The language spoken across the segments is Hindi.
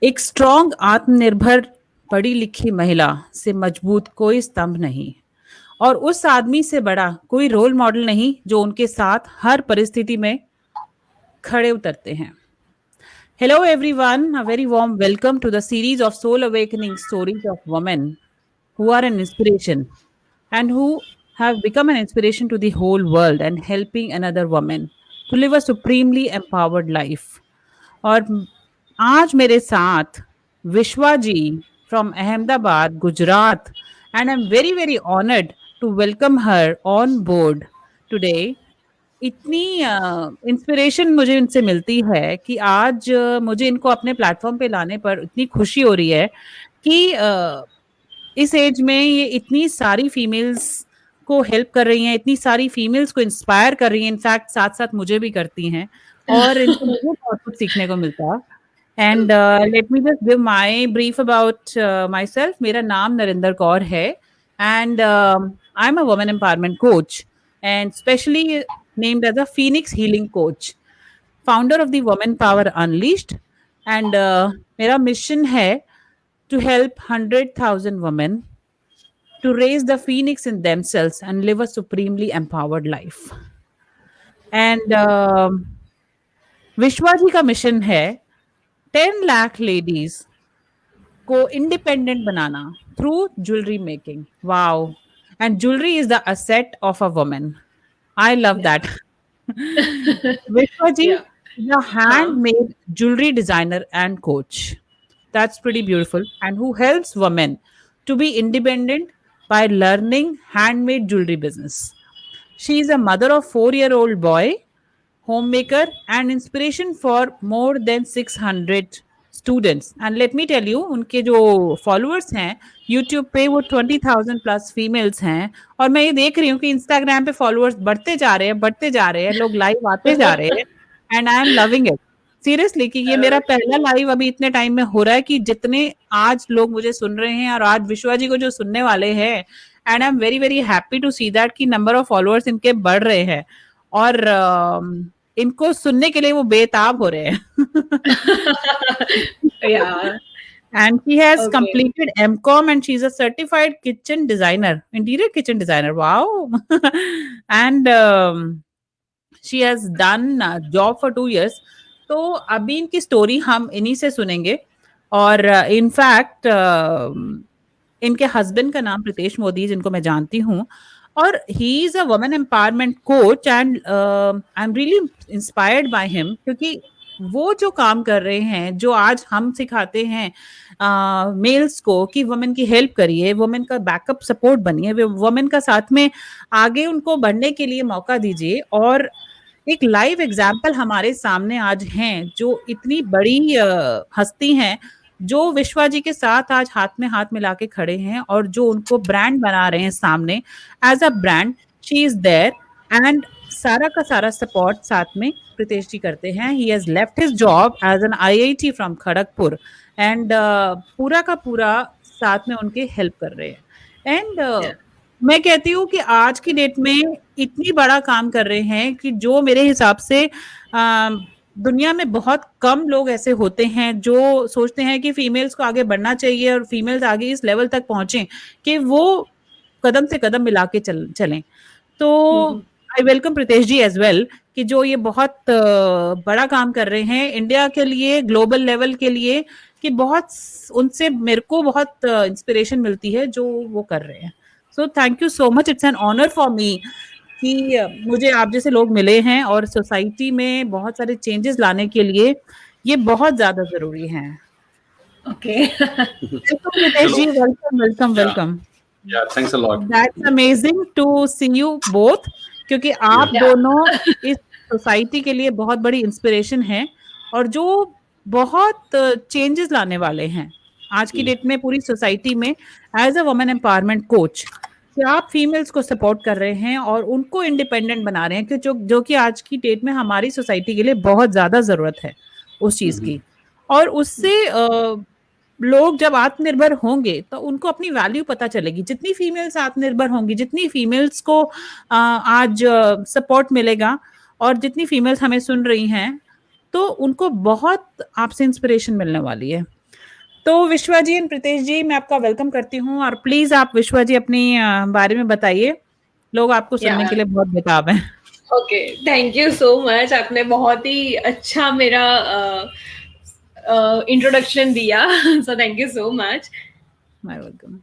एक स्ट्रॉन्ग आत्मनिर्भर पढ़ी लिखी महिला से मजबूत कोई स्तंभ नहीं और उस आदमी से बड़ा कोई रोल मॉडल नहीं जो उनके साथ हर परिस्थिति में खड़े उतरते हैं। Hello everyone, a very warm welcome to the series of soul awakening stories of women who are an inspiration and who have become an inspiration to the whole world and helping another woman to live a supremely empowered life. और आज मेरे साथ Vishwa ji from Ahmedabad Gujarat and I am very very honoured to welcome her on board today. इतनी इंस्पिरेशन मुझे इनसे मिलती है कि आज मुझे इनको अपने प्लेटफॉर्म पे लाने पर इतनी खुशी हो रही है कि इस एज में ये इतनी सारी फीमेल्स को हेल्प कर रही हैं, इतनी सारी फीमेल्स को इंस्पायर कर रही हैं, इनफैक्ट साथ साथ मुझे भी करती हैं और इनसे मुझे बहुत कुछ सीखने को मिलता है। And let me just give my brief about my self. मेरा नाम नरेंद्र कौर है and I am a women empowerment coach and specially named as a Phoenix Healing Coach, founder of the Women Power Unleashed, and मेरा मिशन है to help 100,000 women to raise the phoenix in themselves and live a supremely empowered life. And विश्वा जी का मिशन है 10 लाख लेडीज को independent banana through jewellery making. Wow! And jewellery is the asset of a woman. I love that. Vishwa ji Yeah. is a handmade jewelry designer and coach. That's pretty beautiful. And who helps women to be independent by learning handmade jewelry business. She is a mother of 4-year-old boy, homemaker, and inspiration for more than 600 students. And let me tell you, उनके जो फॉलोअर्स हैं यूट्यूब पे वो 20,000 प्लस फीमेल्स हैं और मैं ये देख रही हूँ कि इंस्टाग्राम पे फॉलोअर्स बढ़ते जा रहे हैं, लोग लाइव आते जा रहे हैं and I am loving it seriously कि ये मेरा पहला लाइव अभी इतने टाइम में हो रहा है कि जितने आज लोग मुझे सुन रहे हैं और आज विश्वा जी को जो सुनने वाले हैं, and I am very very happy to see that कि नंबर ऑफ फॉलोअर्स इनके बढ़ रहे हैं और इनको सुनने के लिए वो बेताब हो रहे हैं। Yeah. And she has Okay. completed MCOM and she's a certified kitchen designer, interior kitchen designer. Wow. And she has done a job for 2 years. तो अभी इनकी स्टोरी हम इन्हीं से सुनेंगे और इनफैक्ट इनके हस्बैंड का नाम प्रीतेश मोदी, जिनको मैं जानती हूँ, और he is a women empowerment coach and I am really inspired by him क्योंकि वो जो काम कर रहे हैं, जो आज हम सिखाते हैं मेल्स को कि वुमेन की हेल्प करिए, वुमेन का बैकअप सपोर्ट बनिए, वुमेन का साथ में आगे उनको बढ़ने के लिए मौका दीजिए। और एक लाइव एग्जाम्पल हमारे सामने आज हैं जो इतनी बड़ी हस्ती हैं जो विश्वा जी के साथ आज हाथ में हाथ मिला के खड़े हैं और जो उनको ब्रांड बना रहे हैं सामने as a brand. She is there and सारा का सारा सपोर्ट साथ में प्रीतेश जी करते हैं। He has left his job as an IIT from Kharagpur and पूरा का पूरा साथ में उनके हेल्प कर रहे हैं। एंड मैं कहती हूँ कि आज की डेट में इतनी बड़ा काम कर रहे हैं कि जो मेरे हिसाब से दुनिया में बहुत कम लोग ऐसे होते हैं जो सोचते हैं कि फीमेल्स को आगे बढ़ना चाहिए और फीमेल्स आगे इस लेवल तक पहुंचे कि वो कदम से कदम मिला के चलें। तो I welcome Pritesh ji as well कि जो ये बहुत बड़ा काम कर रहे हैं इंडिया के लिए, ग्लोबल लेवल के लिए, कि बहुत उनसे मेरे को बहुत इंस्पिरेशन मिलती है जो वो कर रहे हैं। So thank you so much, it's an honour for me कि मुझे आप जैसे लोग मिले हैं और सोसाइटी में बहुत सारे चेंजेस लाने के लिए ये बहुत ज्यादा जरूरी है। Okay. Welcome Pritesh ji, welcome. Yeah, thanks a lot. That's amazing to see you both क्योंकि आप दोनों इस सोसाइटी के लिए बहुत बड़ी इंस्पिरेशन हैं और जो बहुत चेंजेस लाने वाले हैं आज की डेट में पूरी सोसाइटी में। As a women empowerment coach कि आप फीमेल्स को सपोर्ट कर रहे हैं और उनको इंडिपेंडेंट बना रहे हैं कि जो कि आज की डेट में हमारी सोसाइटी के लिए बहुत ज्यादा जरूरत है उस चीज की। और उससे लोग जब आत्मनिर्भर होंगे तो उनको अपनी वैल्यू पता चलेगी। जितनी फीमेल्स आत्मनिर्भर होंगी, जितनी फीमेल्स को आज सपोर्ट मिलेगा और जितनी फीमेल्स हमें सुन रही हैं तो उनको बहुत आपसे इंस्पिरेशन मिलने वाली है। तो विश्वा जी एंड प्रीतेश जी, मैं आपका वेलकम करती हूँ और प्लीज आप विश्वा जी अपनी बारे में बताइए, लोग आपको सुनने के लिए बहुत बेताब हैं। Okay, thank you so much. आपने बहुत ही अच्छा मेरा इंट्रोडक्शन दिया, सो thank you so much. My welcome.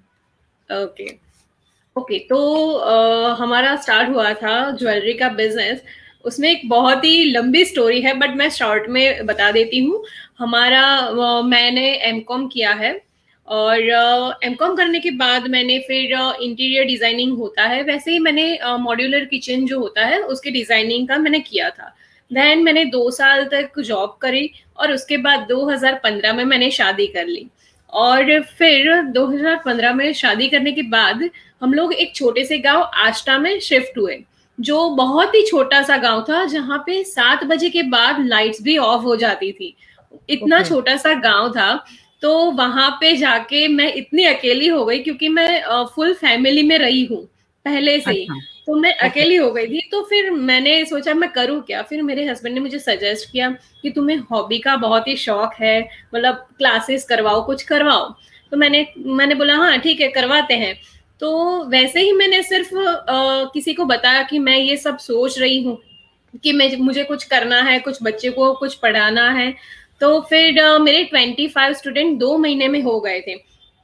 Okay okay, तो हमारा स्टार्ट हुआ था ज्वेलरी का बिजनेस। उसमें एक बहुत ही लंबी स्टोरी है, बट मैं शॉर्ट में बता देती हूँ। हमारा मैंने एमकॉम किया है, और एमकॉम करने के बाद मैंने फिर इंटीरियर डिजाइनिंग होता है, वैसे ही मैंने मॉड्यूलर किचन जो होता है उसके डिजाइनिंग का मैंने किया था। देन मैंने 2 साल तक जॉब करी, और उसके बाद 2015 में मैंने शादी कर ली। और फिर 2015 में शादी करने के बाद हम लोग एक छोटे से गांव आष्टा में शिफ्ट हुए, जो बहुत ही छोटा सा गांव था, जहाँ पे 7 बजे के बाद लाइट्स भी ऑफ हो जाती थी। इतना Okay. छोटा सा गांव था। तो वहां पे जाके मैं इतनी अकेली हो गई, क्योंकि मैं फुल फैमिली में रही हूँ पहले से ही। अच्छा। तो मैं ओके। अकेली हो गई थी, तो फिर मैंने सोचा मैं करूँ क्या। फिर मेरे हस्बैंड ने मुझे सजेस्ट किया कि तुम्हें हॉबी का बहुत ही शौक है, मतलब क्लासेस करवाओ, कुछ करवाओ। तो मैंने बोला हाँ ठीक है, करवाते हैं। तो वैसे ही मैंने सिर्फ किसी को बताया कि मैं ये सब सोच रही हूँ कि मुझे कुछ करना है, कुछ बच्चे को कुछ पढ़ाना है। तो फिर मेरे 25 स्टूडेंट 2 महीने में हो गए थे,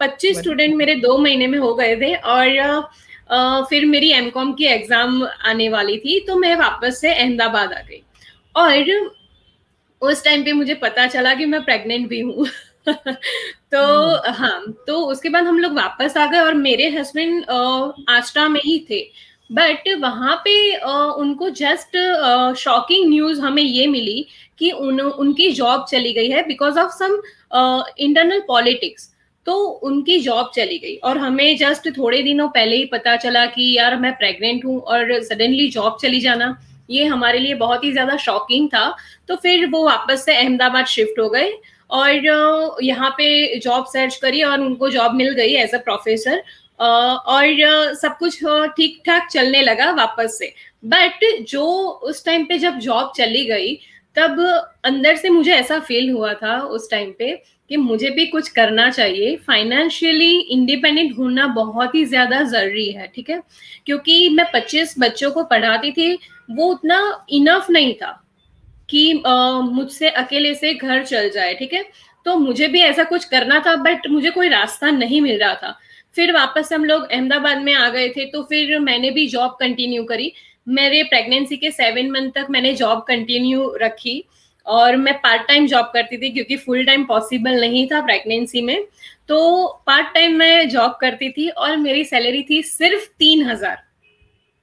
25 स्टूडेंट मेरे 2 महीने में हो गए थे। और फिर मेरी एमकॉम की एग्जाम आने वाली थी, तो मैं वापस से अहमदाबाद आ गई। और उस टाइम पे मुझे पता चला कि मैं प्रेग्नेंट भी हूँ। तो हाँ, तो उसके बाद हम लोग वापस आ गए, और मेरे हस्बैंड आष्टा में ही थे। बट वहां पे उनको जस्ट शॉकिंग न्यूज हमें ये मिली कि उनकी जॉब चली गई है, because of some internal politics. तो उनकी जॉब चली गई, और हमें जस्ट थोड़े दिनों पहले ही पता चला कि यार मैं प्रेग्नेंट हूँ, और सडनली जॉब चली जाना, ये हमारे लिए बहुत ही ज्यादा शॉकिंग था। तो फिर वो वापस से अहमदाबाद शिफ्ट हो गए, और यहाँ पे जॉब सर्च करी, और उनको जॉब मिल गई एज अ प्रोफेसर। और सब कुछ ठीक ठाक चलने लगा वापस से। बट जो उस टाइम पे जब जॉब चली गई, तब अंदर से मुझे ऐसा फील हुआ था उस टाइम पे कि मुझे भी कुछ करना चाहिए। फाइनेंशियली इंडिपेंडेंट होना बहुत ही ज्यादा जरूरी है, ठीक है। क्योंकि मैं 25 बच्चों को पढ़ाती थी, वो उतना इनफ नहीं था कि मुझसे अकेले से घर चल जाए, ठीक है। तो मुझे भी ऐसा कुछ करना था, बट मुझे कोई रास्ता नहीं मिल रहा था। फिर वापस हम लोग अहमदाबाद में आ गए थे, तो फिर मैंने भी जॉब कंटिन्यू करी। मेरे प्रेगनेंसी के 7 मंथ तक मैंने जॉब कंटिन्यू रखी, और मैं पार्ट टाइम जॉब करती थी, क्योंकि फुल टाइम पॉसिबल नहीं था प्रेगनेंसी में। तो पार्ट टाइम मैं जॉब करती थी, और मेरी सैलरी थी सिर्फ 3,000।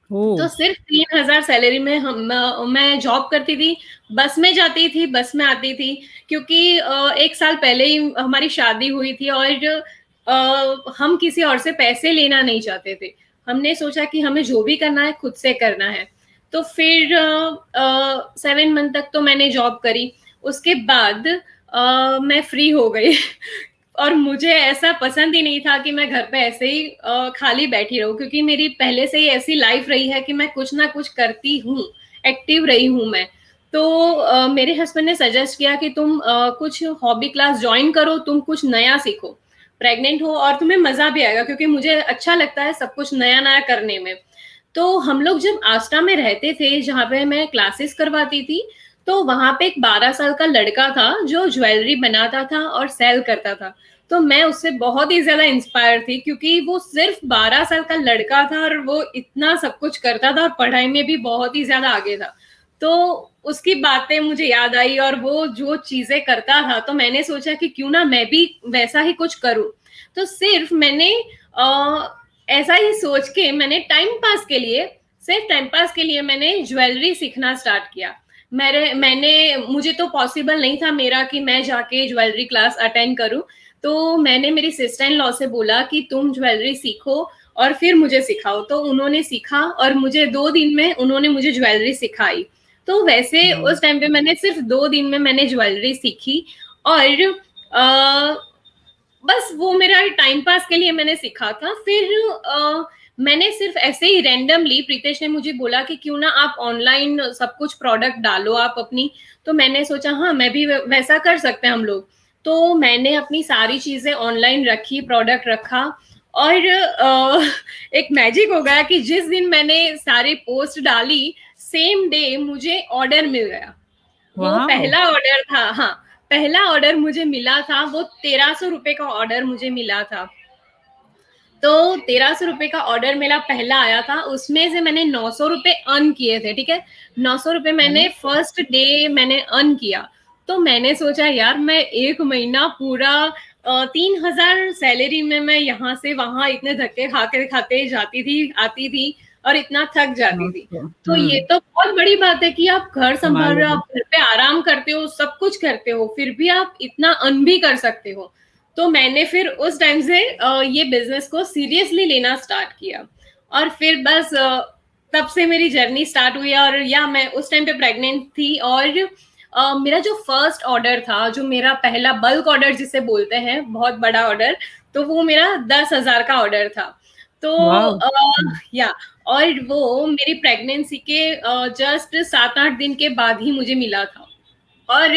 तो सिर्फ 3,000 सैलरी में मैं जॉब करती थी, बस में जाती थी, बस में आती थी। क्योंकि 1 साल पहले ही हमारी शादी हुई थी, और हम किसी और से पैसे लेना नहीं चाहते थे। हमने सोचा कि हमें जो भी करना है खुद से करना है। तो फिर 7 मंथ तक तो मैंने जॉब करी। उसके बाद मैं फ्री हो गई। और मुझे ऐसा पसंद ही नहीं था कि मैं घर पे ऐसे ही खाली बैठी रहूं, क्योंकि मेरी पहले से ही ऐसी लाइफ रही है कि मैं कुछ ना कुछ करती हूँ, एक्टिव रही हूँ मैं। तो मेरे हस्बैंड ने सजेस्ट किया कि तुम कुछ हॉबी क्लास ज्वाइन करो, तुम कुछ नया सीखो, प्रेग्नेंट हो और तुम्हें मजा भी आएगा, क्योंकि मुझे अच्छा लगता है सब कुछ नया नया करने में। तो हम लोग जब आस्टा में रहते थे, जहाँ पे मैं क्लासेस करवाती थी, तो वहां पे एक 12 साल का लड़का था जो ज्वेलरी बनाता था और सेल करता था। तो मैं उससे बहुत ही ज्यादा इंस्पायर थी, क्योंकि वो सिर्फ 12 साल का लड़का था, और वो इतना सब कुछ करता था, और पढ़ाई में भी बहुत ही ज्यादा आगे था। तो उसकी बातें मुझे याद आई, और वो जो चीजें करता था, तो मैंने सोचा कि क्यों ना मैं भी वैसा ही कुछ करूं। तो सिर्फ मैंने ऐसा ही सोच के मैंने ज्वेलरी सीखना स्टार्ट किया। मैंने मुझे तो पॉसिबल नहीं था मेरा कि मैं जाके ज्वेलरी क्लास अटेंड करूं। तो मैंने मेरी सिस्टर इन लॉ से बोला कि तुम ज्वेलरी सीखो और फिर मुझे सिखाओ। तो उन्होंने सीखा, और मुझे 2 दिन में उन्होंने मुझे ज्वेलरी सिखाई। तो वैसे उस टाइम पे मैंने सिर्फ 2 दिन में मैंने ज्वेलरी सीखी। और बस वो मेरा टाइम पास के लिए मैंने सीखा था। फिर मैंने सिर्फ ऐसे ही रैंडमली, प्रीतेश ने मुझे बोला कि क्यों ना आप ऑनलाइन सब कुछ प्रोडक्ट डालो आप अपनी। तो मैंने सोचा हाँ, मैं भी वैसा कर सकते हैं हम लोग। तो मैंने अपनी सारी चीजें ऑनलाइन रखी, प्रोडक्ट रखा, और एक मैजिक हो गया कि जिस दिन मैंने सारी पोस्ट डाली, सेम डे मुझे ऑर्डर मिल गया। वो वाओ पहला ऑर्डर था, हाँ, पहला ऑर्डर मुझे मिला था, वो 1300 रुपए का ऑर्डर मुझे मिला था। तो 1300 रुपए का ऑर्डर मेरा पहला आया था, उसमें से मैंने 900 रुपए अर्न किए थे, ठीक है। 900 रुपए मैंने फर्स्ट डे मैंने अर्न किया। तो मैंने सोचा यार मैं एक महीना पूरा 3000 सैलरी में मैं यहाँ से वहां इतने धक्के खाते खाते जाती थी, आती थी, और इतना थक जाती थी। तो ये तो बहुत बड़ी बात है कि आप घर संभाल रहे हो, आप घर पे आराम करते हो, सब कुछ करते हो, फिर भी आप इतना अर्न भी कर सकते हो। तो मैंने फिर उस टाइम से ये बिजनेस को सीरियसली लेना स्टार्ट किया, और फिर बस तब से मेरी जर्नी स्टार्ट हुई। और या मैं उस टाइम पे प्रेग्नेंट थी, और मेरा जो फर्स्ट ऑर्डर था, जो मेरा पहला बल्क ऑर्डर जिसे बोलते हैं, बहुत बड़ा ऑर्डर, तो वो मेरा 10,000 का ऑर्डर था। तो या और वो मेरी प्रेगनेंसी के जस्ट 7-8 दिन के बाद ही मुझे मिला था। और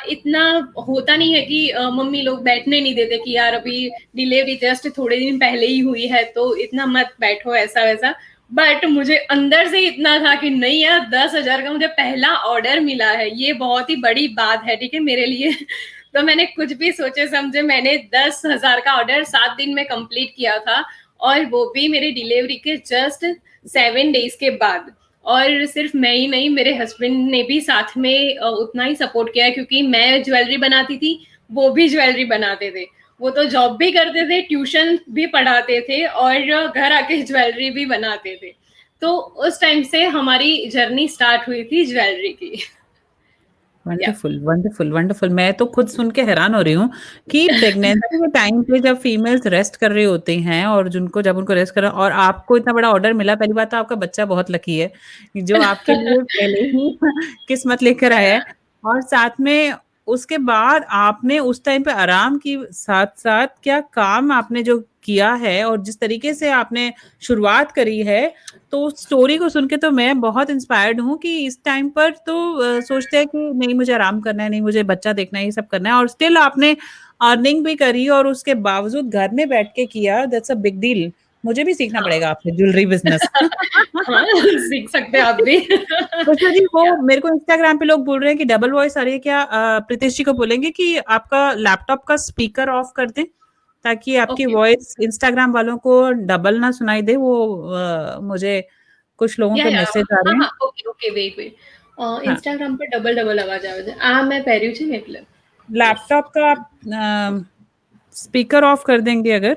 इतना होता नहीं है कि मम्मी लोग बैठने नहीं देते कि यार अभी डिलीवरी जस्ट थोड़े दिन पहले ही हुई है तो इतना मत बैठो, ऐसा वैसा। बट मुझे अंदर से इतना था कि नहीं यार, 10,000 का मुझे पहला ऑर्डर मिला है, ये बहुत ही बड़ी बात है, ठीक है, मेरे लिए। तो मैंने कुछ भी सोचे समझे मैंने 10,000 का ऑर्डर 7 दिन में कंप्लीट किया था, और वो भी मेरी डिलीवरी के जस्ट 7 डेज के बाद। और सिर्फ मैं ही नहीं, मेरे हस्बैंड ने भी साथ में उतना ही सपोर्ट किया है, क्योंकि मैं ज्वेलरी बनाती थी, वो भी ज्वेलरी बनाते थे। वो तो जॉब भी करते थे, ट्यूशन भी पढ़ाते थे, और घर आके ज्वेलरी भी बनाते थे। तो उस टाइम से हमारी जर्नी स्टार्ट हुई थी ज्वेलरी की। Wonderful wonderful wonderful. मैं तो खुद सुन के हैरान हो रही हूँ कि प्रेगनेंसी के टाइम पे जब फीमेल्स रेस्ट कर रहे होते हैं और जिनको जब उनको रेस्ट कर, और आपको इतना बड़ा ऑर्डर मिला, पहली बात तो आपका बच्चा बहुत लकी है जो आपके लिए पहले ही किस्मत लेकर आया है। और साथ में उसके बाद आपने उस टाइम पे आराम की साथ साथ क्या काम आपने जो किया है और जिस तरीके से आपने शुरुआत करी है, तो उस स्टोरी को सुन के तो मैं बहुत इंस्पायर्ड हूँ कि इस टाइम पर तो सोचते हैं कि नहीं मुझे आराम करना है, नहीं मुझे बच्चा देखना है, ये सब करना है, और स्टिल आपने अर्निंग भी करी और उसके बावजूद घर में बैठ के किया। That's a big deal. मुझे भी सीखना पड़ेगा आपसे ज्वेलरी बिजनेस। हाँ, सीख सकते हैं आप भी। पुष्पा जी, वो मेरे को इंस्टाग्राम पे लोग बोल रहे हैं कि डबल वॉइस आ रही है, क्या प्रीतिश जी को बोलेंगे कि आपका लैपटॉप का स्पीकर ऑफ कर दें ताकि आपकी वॉइस इंस्टाग्राम वालों को डबल ना सुनाई दे। वो मुझे कुछ लोगों के मैसेज आ रहे हैं। Okay okay, wait wait, Instagram पर डबल डबल आवाज आवे છે આ मैं પહેર્યું છે ને એટલે लैपटॉप का आप स्पीकर ऑफ कर देंगे अगर।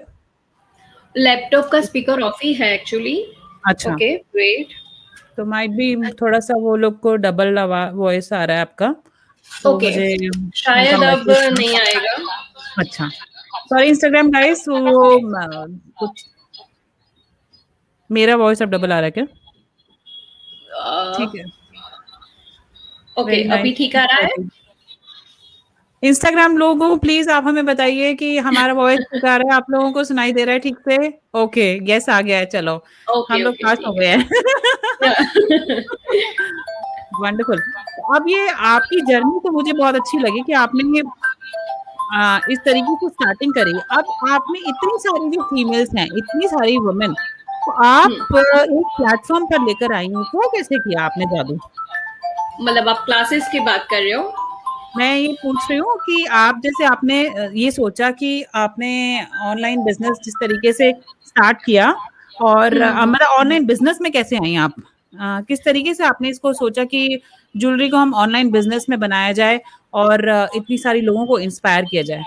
लैपटॉप का स्पीकर ऑफ ही है एक्चुअली। अच्छा, ओके वेट, तो माइट भी थोड़ा सा वो लोग को डबल वॉइस आ रहा है आपका, तो ओके, मुझे शायद उनका अब मैसेज। नहीं आएगा। अच्छा, सॉरी इंस्टाग्राम गाइस, वो कुछ मेरा वॉइस अब डबल आ रहा है क्या? ठीक है, ओके, वेरी अभी ठीक आ रहा है। नाइस। इंस्टाग्राम लोगों प्लीज आप हमें बताइए कि हमारा वॉइस ठीक आ रहा है, आप लोगों को सुनाई दे रहा है ठीक से? ओके, यस आ गया है, चलो हम ओके लोग ओके, पास हो ठीक गए हैं। है। वंडरफुल। अब ये आपकी जर्नी तो मुझे बहुत अच्छी लगी कि आपने इस तरीके से स्टार्टिंग करी। अब आप में इतनी सारी जो फीमेल्स हैं, इतनी सारी वुमेन, तो आप एक प्लेटफॉर्म पर लेकर आई हैं, वो कैसे किया आपने जादू? मतलब आप क्लासेस की बात कर रहे हो? मैं ये पूछ रही हूँ कि आप जैसे आपने ये सोचा कि आपने ऑनलाइन बिजनेस जिस तरीके से स्टार्ट किया, और मतलब ऑनलाइन बिजनेस में कैसे आई आप? किस तरीके से आपने इसको सोचा कि ज्वेलरी को हम ऑनलाइन बिजनेस में बनाया जाए और इतनी सारी लोगों को इंस्पायर किया जाए?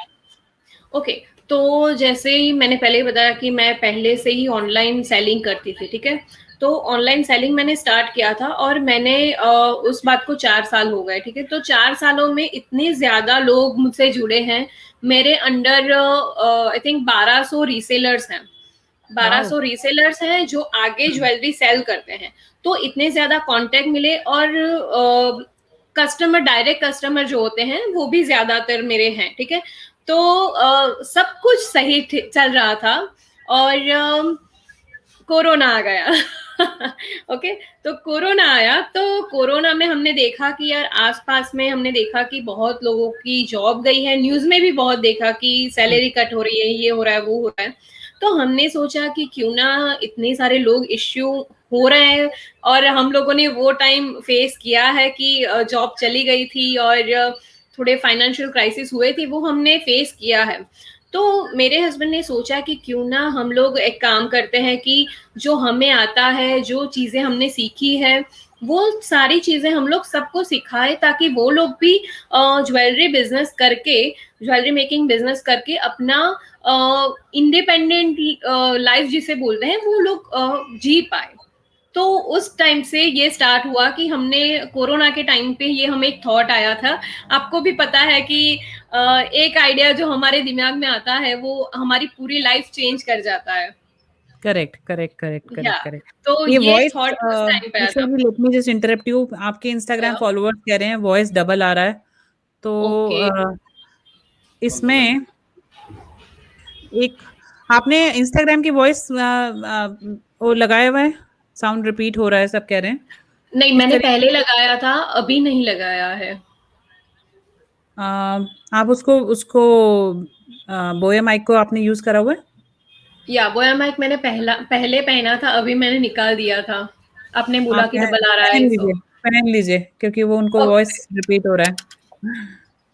ओके, तो जैसे ही मैंने पहले ही बताया कि मैं पहले से ही ऑनलाइन सेलिंग करती थी, ठीक है। तो ऑनलाइन सेलिंग मैंने स्टार्ट किया था, और मैंने उस बात को 4 साल हो गए, ठीक है। तो 4 सालों में इतने ज्यादा लोग मुझसे जुड़े हैं। मेरे अंडर आई थिंक 1200 रीसेलर्स हैं। 1200 रीसेलर्स हैं जो आगे ज्वेलरी सेल करते हैं। तो इतने ज्यादा कांटेक्ट मिले, और कस्टमर, डायरेक्ट कस्टमर जो होते हैं वो भी ज्यादातर मेरे हैं, ठीक है। तो सब कुछ सही चल रहा था, और कोरोना आ गया। ओके, तो कोरोना आया, तो कोरोना में हमने देखा कि यार आसपास में हमने देखा कि बहुत लोगों की जॉब गई है, न्यूज में भी बहुत देखा कि सैलरी कट हो रही है, ये हो रहा है, वो हो रहा है। तो हमने सोचा कि क्यों ना इतने सारे लोग इश्यू हो रहे हैं, और हम लोगों ने वो टाइम फेस किया है कि जॉब चली गई थी और थोड़े फाइनेंशियल क्राइसिस हुए थे, वो हमने फेस किया है। तो मेरे हस्बैंड ने सोचा कि क्यों ना हम लोग एक काम करते हैं कि जो हमें आता है, जो चीजें हमने सीखी है, वो सारी चीजें हम लोग सबको सिखाए, ताकि वो लोग भी ज्वेलरी बिजनेस करके, ज्वेलरी मेकिंग बिजनेस करके अपना इंडिपेंडेंट लाइफ जिसे बोलते हैं, वो लोग जी पाए। तो उस टाइम से ये स्टार्ट हुआ कि हमने कोरोना के टाइम पे ये हमें एक थॉट आया था। आपको भी पता है कि एक आइडिया जो हमारे दिमाग में आता है वो हमारी पूरी लाइफ चेंज कर जाता है। करेक्ट, करेक्ट, करेक्ट, या करेक्ट, करेक्ट। तो ये ये वॉइस थॉट उस टाइम पे आया विश्वा था। जी, let me just interrupt you. आपके इंस्टाग्राम या फॉलोअर्स कह रहे हैं वॉइस डबल आ रहा है, तो ओके, इसमें एक आपने इंस्टाग्राम की वॉइस वो लगाया हुआ है, साउंड रिपीट हो रहा है, सब कह रहे हैं। नहीं किस मैंने तरीके पहले लगाया था, अभी नहीं लगाया है। आप उसको उसको बोया माइक को आपने यूज करा हुआ है? या बोया माइक मैंने पहले पहना था, अभी मैंने निकाल दिया था। आपने बोला आप कि डबल आ रहा पहन है, लीजिए, सो पहन लीजिए, क्योंकि वो उनको ओके, वॉइस रिपीट हो रहा है।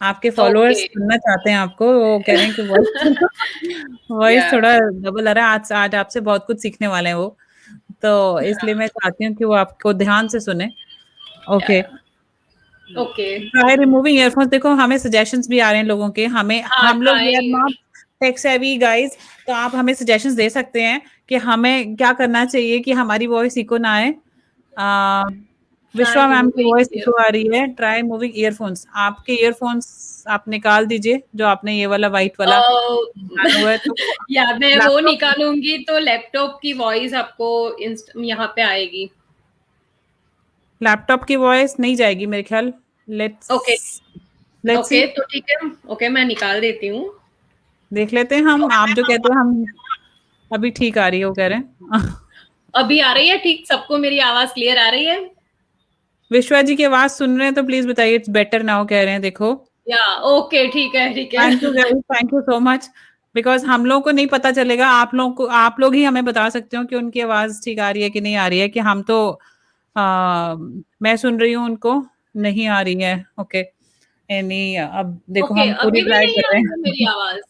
आपके फॉलोअर्स ओके। सुनना चाहते हैं आपको, वो कह रहे हैं कि वॉइस या वॉइस थोड़ा डबल आ रहा है। आज आज आपसे बहुत कुछ सीखने वाले हैं वो, तो इसलिए मैं चाहती हूँ कि वो आपको ध्यान से सुने। Okay, okay. Try removing earphones. देखो, हमें सजेशंस भी आ रहे हैं लोगों के, हमें हाँ, हम लोग we are try. Not tech savvy guys, तो आप हमें सजेशंस दे सकते हैं कि हमें क्या करना चाहिए कि हमारी वॉइस इको ना आए। आ, ट्राई विश्वा मैम की वॉइस रिमूविंग इको आ रही है। Try moving earphones. आपके ईयरफोन्स आप निकाल दीजिए, जो आपने ये वाला व्हाइट वाला निकाला हुआ है, तो या मैं वो लैपटॉप निकालूंगी तो लैपटॉप की वॉइस आपको यहाँ पे आएगी। लैपटॉप की वॉइस नहीं जाएगी मेरे ख्याल। Okay, let's let's see, okay, तो ठीक है। ओके, मैं निकाल देती हूँ। देख लेते हैं हम। आप जो कहते हैं हम अभी ठीक आ रही है, वो कह रहे हैं। अभी आ रही है ठीक? सबको मेरी आवाज क्लियर आ रही है? विश्वा जी की आवाज सुन रहे हैं तो प्लीज बताइए, इट्स बेटर नाउ कह रहे हैं, देखो। या ओके, ठीक है, ठीक है। Thank you guys, thank you so much. Because हम लोगों को नहीं पता चलेगा, आप लोगों को, आप लोग ही हमें बता सकते हो कि उनकी आवाज ठीक आ रही है कि नहीं आ रही है, कि हम तो मैं सुन रही हूँ, उनको नहीं आ रही है। ओके, एनी, अब देखो ओके, हम पूरी अभी भी ट्राई नहीं कर आ रहे रही है मेरी हैं। आवाज?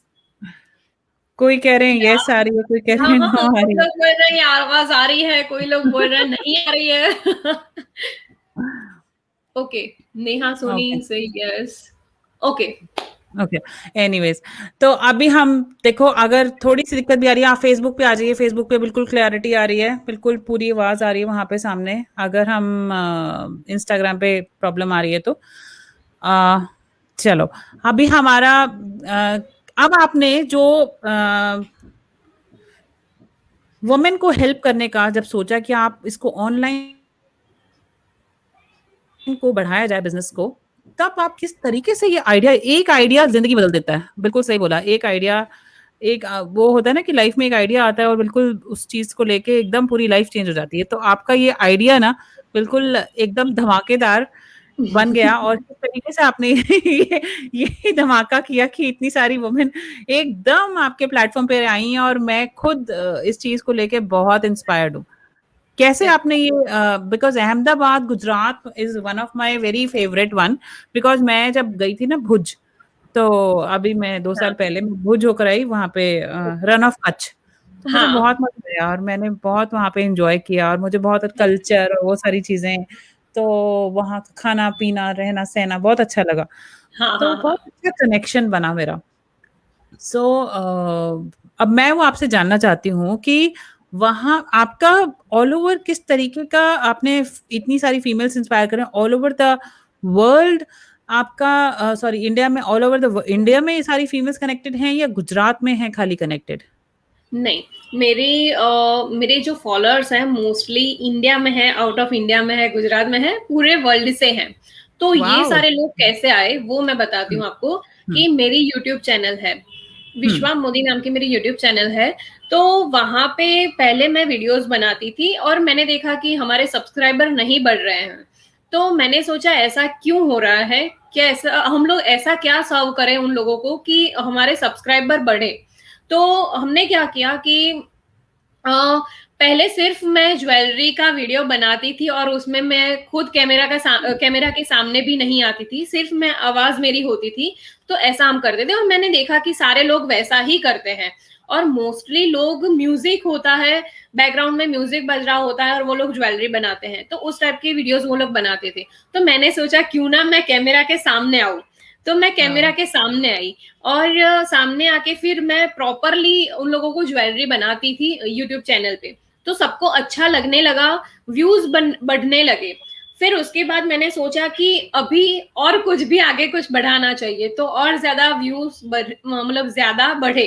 कोई कह रहे हैं या यस आ रही है, कोई कह रहे हाँ, हैं हाँ, नो आ कोई रही लोग बोल रहे हैं आवाज आ रही है, कोई लोग बोल रहे हैं नहीं आ रही है। है। ओके, नेहा सोनी ओके, से यस। ओके, ओके, एनीवेज, तो अभी हम देखो, अगर थोड़ी सी दिक्कत भी आ रही है, आप फेसबुक पे आ जाइए। फेसबुक पे बिल्कुल क्लैरिटी आ रही है, बिल्कुल पूरी आवाज आ रही है वहां पे सामने। अगर हम इंस्टाग्राम पे प्रॉब्लम आ रही है तो चलो, अभी हमारा अब आपने जो वुमेन को हेल्प करने का जब सोचा कि आप इसको ऑनलाइन को बढ़ाया जाए, बिजनेस को, तब आप किस तरीके से ये आइडिया, एक आइडिया जिंदगी बदल देता है। बिल्कुल सही बोला, एक आइडिया, एक वो होता है ना कि लाइफ में एक आइडिया आता है और बिल्कुल उस चीज को लेके एकदम पूरी लाइफ चेंज हो जाती है। तो आपका ये आइडिया ना बिल्कुल एकदम धमाकेदार बन गया, और किस तरीके से आपने ये धमाका किया कि इतनी सारी वुमेन एकदम आपके प्लेटफॉर्म पे आई हैं, और मैं खुद इस चीज को लेके बहुत इंस्पायर्ड हूँ। कैसे आपने ये, because Ahmedabad Gujarat is one of my very favourite one. Because मैं जब गई थी ना भुज, तो अभी मैं 2 साल हाँ, पहले मैं भुज होकर आई वहां पे, रन ऑफ कच्छ। तो मुझे हाँ, बहुत मजा आया, और मैंने बहुत वहां पे एंजॉय किया, और मुझे बहुत कल्चर और वो सारी चीजें, तो वहाँ का खाना पीना रहना सहना बहुत अच्छा लगा। हाँ, तो हाँ, बहुत हाँ। अच्छा कनेक्शन बना मेरा। सो अब मैं वो आपसे जानना चाहती हूँ कि वहाँ आपका ऑल ओवर किस तरीके का, आपने इतनी सारी फीमेल्स इंस्पायर करें ऑल ओवर द वर्ल्ड, आपका सॉरी इंडिया में, ऑल ओवर द इंडिया में ये सारी फीमेल्स कनेक्टेड हैं, या गुजरात में हैं खाली कनेक्टेड? नहीं, मेरे जो फॉलोअर्स हैं मोस्टली इंडिया में है, आउट ऑफ इंडिया में है, गुजरात में है, पूरे वर्ल्ड से हैं। तो ये वाओ। सारे लोग कैसे आए वो मैं बताती हूँ आपको। कि मेरी यूट्यूब चैनल है, विश्वा मोदी नाम की मेरी यूट्यूब चैनल है। तो वहां पे पहले मैं वीडियोस बनाती थी और मैंने देखा कि हमारे सब्सक्राइबर नहीं बढ़ रहे हैं। तो मैंने सोचा ऐसा क्यों हो रहा है, क्या ऐसा हम लोग ऐसा क्या सर्व करें उन लोगों को कि हमारे सब्सक्राइबर बढ़े। तो हमने क्या किया कि पहले सिर्फ मैं ज्वेलरी का वीडियो बनाती थी और उसमें मैं खुद कैमरा के सामने भी नहीं आती थी, सिर्फ मैं आवाज मेरी होती थी। तो ऐसा हम करते थे और मैंने देखा कि सारे लोग वैसा ही करते हैं और मोस्टली लोग म्यूजिक होता है, बैकग्राउंड में म्यूजिक बज रहा होता है और वो लोग ज्वेलरी बनाते हैं, तो उस टाइप की वीडियोस वो लोग बनाते थे। तो मैंने सोचा क्यों ना मैं कैमरा के सामने आऊं। तो मैं कैमरा के सामने आई और सामने आके फिर मैं प्रॉपरली उन लोगों को ज्वेलरी बनाती थी यूट्यूब चैनल पे। तो सबको अच्छा लगने लगा, व्यूज बढ़ने लगे। फिर उसके बाद मैंने सोचा कि अभी और कुछ भी आगे कुछ बढ़ाना चाहिए, तो और ज्यादा व्यूज मतलब ज्यादा बढ़े।